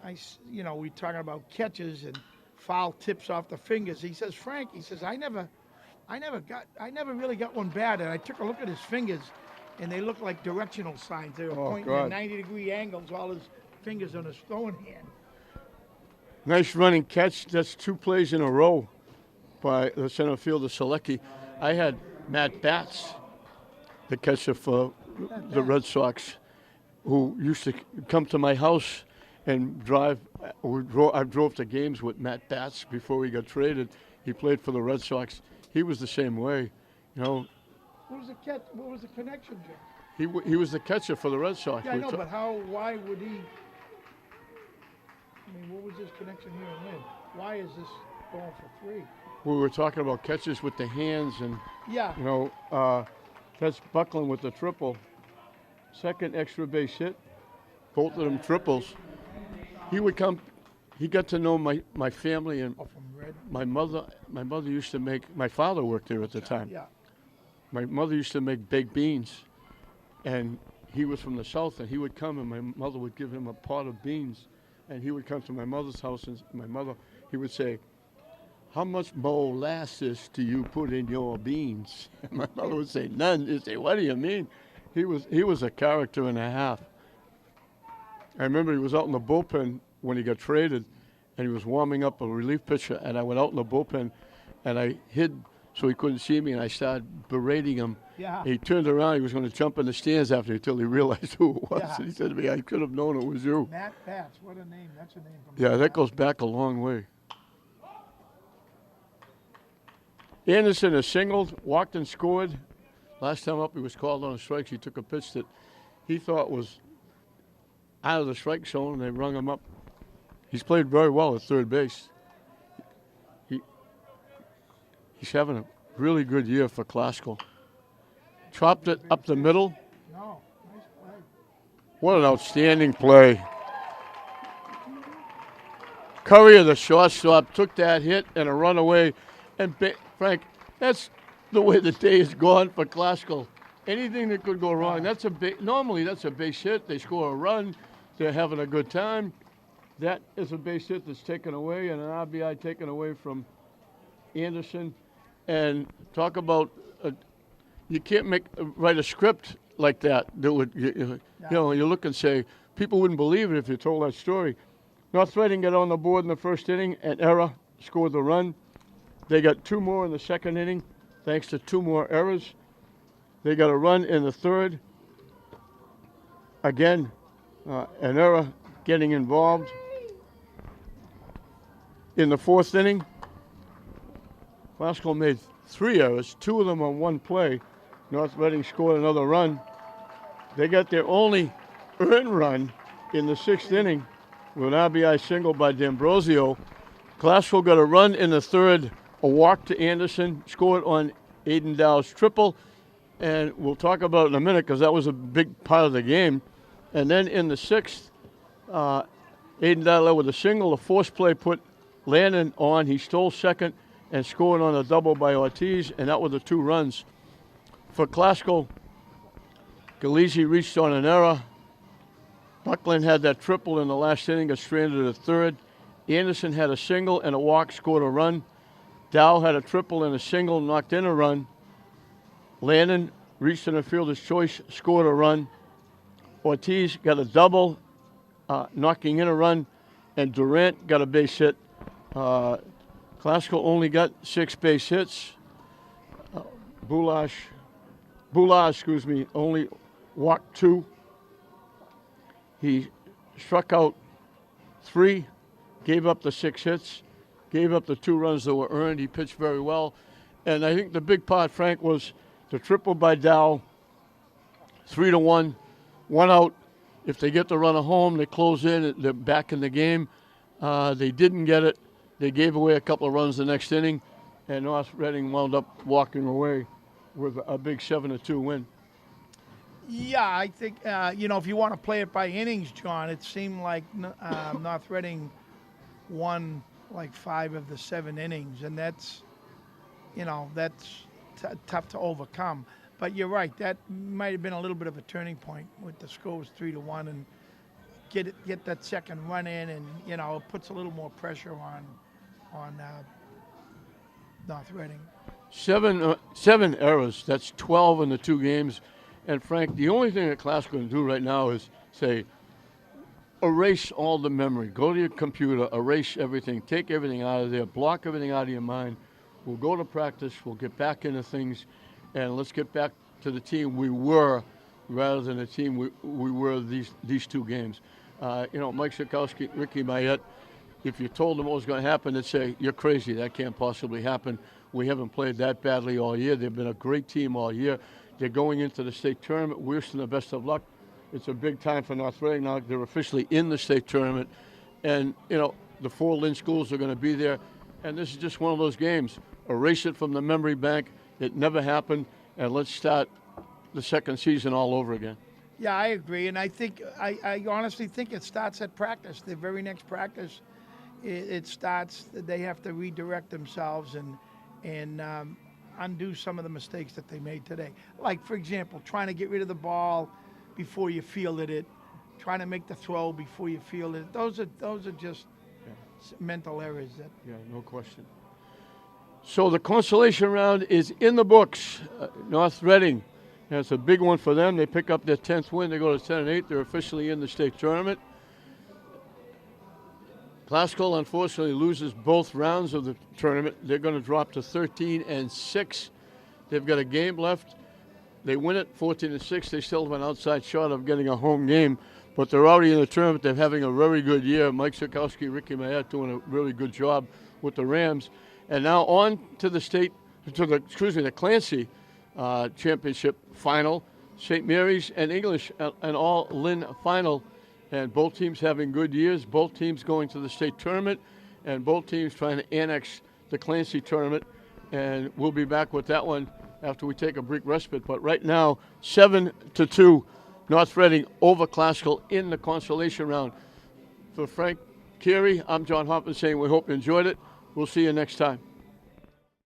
we were talking about catches and foul tips off the fingers. He says, Frank, he says, I never really got one bad. And I took a look at his fingers, and they looked like directional signs. They were pointing at 90-degree angles, all his fingers on his throwing hand. Nice running catch. That's two plays in a row by the center fielder Selecki. I had Matt Batts, the catcher for the Red Sox, who used to come to my house and drive. I drove to games with Matt Batts before we got traded. He played for the Red Sox. He was the same way, What was the connection, Jim? He was the catcher for the Red Sox. Yeah, I know, but why would he? I mean, what was his connection here in Lynn? Why is this going for free? We were talking about catches with the hands, and yeah, that's Buckland with the triple. Second extra base hit, both of them triples. He would come. He got to know my family, and my mother. My mother used to make. My father worked there at the time. Yeah. My mother used to make baked beans, and he was from the south, and he would come, and my mother would give him a pot of beans. And he would come to my mother's house, and he would say, how much molasses do you put in your beans? And my mother would say, none. He'd say, what do you mean? He was a character and a half. I remember he was out in the bullpen when he got traded, and he was warming up a relief pitcher, and I went out in the bullpen, and I hid so he couldn't see me, and I started berating him. Yeah. He turned around. He was going to jump in the stands after until he realized who it was. Yeah. And he said to me, I could have known it was you. Matt Batts, what a name. That's a name from Yeah, that goes back a long way. Anderson has singled, walked and scored. Last time up, he was called on a strike. He took a pitch that he thought was out of the strike zone, and they rung him up. He's played very well at third base. He's having a really good year for Classical. Chopped it up the middle. No, nice play. What an outstanding play. Currier, the shortstop, took that hit and a runaway. And Frank, that's the way the day has gone for Classical. Anything that could go wrong, normally that's a base hit. They score a run. They're having a good time. That is a base hit that's taken away, and an RBI taken away from Anderson. And talk about you can't write a script like that. That would you look and say people wouldn't believe it if you told that story. North Reading got on the board in the first inning, and error scored the run. They got two more in the second inning, thanks to two more errors. They got a run in the third. Again, an error getting involved. In the fourth inning, Classical made 3 errors, 2 of them on one play. North Reading scored another run. They got their only earned run in the 6th inning with an RBI single by D'Ambrosio. Classical got a run in the 3rd, a walk to Anderson, scored on Aiden Dow's triple, and we'll talk about it in a minute because that was a big part of the game. And then in the 6th, Aiden Dow led with a single. A force play put Landon on. He stole second and scored on a double by Ortiz, and that were the 2 runs. For Classical, Galizzi reached on an error. Buckland had that triple in the last inning, got stranded at 3rd. Anderson had a single and a walk, scored a run. Dow had a triple and a single, knocked in a run. Landon reached in a fielder's choice, scored a run. Ortiz got a double, knocking in a run, and Durant got a base hit. Classical only got 6 base hits. Bula, only walked 2. He struck out 3, gave up the 6 hits, gave up the 2 runs that were earned. He pitched very well. And I think the big part, Frank, was the triple by Dow, 3-1, 1 out. If they get the runner home, they close in, they're back in the game. They didn't get it. They gave away a couple of runs the next inning, and North Reading wound up walking away with a big 7-2 win. Yeah, I think, if you want to play it by innings, John, it seemed like North Reading won like 5 of the 7 innings, and that's tough to overcome. But you're right, that might have been a little bit of a turning point with the score was 3-1, and get that second run in, and it puts a little more pressure on North Reading. 7 errors. That's 12 in the 2 games. And Frank, the only thing that Classical can do right now is say, erase all the memory. Go to your computer, erase everything, take everything out of there, block everything out of your mind. We'll go to practice. We'll get back into things, and let's get back to the team we were, rather than the team we were these 2 games. Mike Sikowski, Ricky Mayette, if you told them what was going to happen, they'd say, you're crazy. That can't possibly happen. We haven't played that badly all year. They've been a great team all year. They're going into the state tournament. We wish them the best of luck. It's a big time for North Reading now. They're officially in the state tournament. And, the 4 Lynn schools are going to be there. And this is just one of those games. Erase it from the memory bank. It never happened. And let's start the second season all over again. Yeah, I agree. And I think, I honestly think it starts at practice. The very next practice, it starts, they have to redirect themselves and undo some of the mistakes that they made today. Like, for example, trying to get rid of the ball before you fielded it, trying to make the throw before you fielded it. Those are just mental errors. Yeah, no question. So the consolation round is in the books. North Reading, that's a big one for them. They pick up their 10th win. They go to 10-8. They're officially in the state tournament. Classical, unfortunately, loses both rounds of the tournament. They're going to drop to 13-6. They've got a game left. They win it 14-6. They still have an outside shot of getting a home game, but they're already in the tournament. They're having a very good year. Mike Sikowski, Ricky Mayette doing a really good job with the Rams. And now on to the Clancy championship final. St. Mary's and English, an all Lynn final. And both teams having good years, both teams going to the state tournament, and both teams trying to annex the Clancy tournament. And we'll be back with that one after we take a brief respite. But right now, 7-2, North Reading over Classical in the consolation round. For Frank Carey, I'm John Hoffman saying we hope you enjoyed it. We'll see you next time.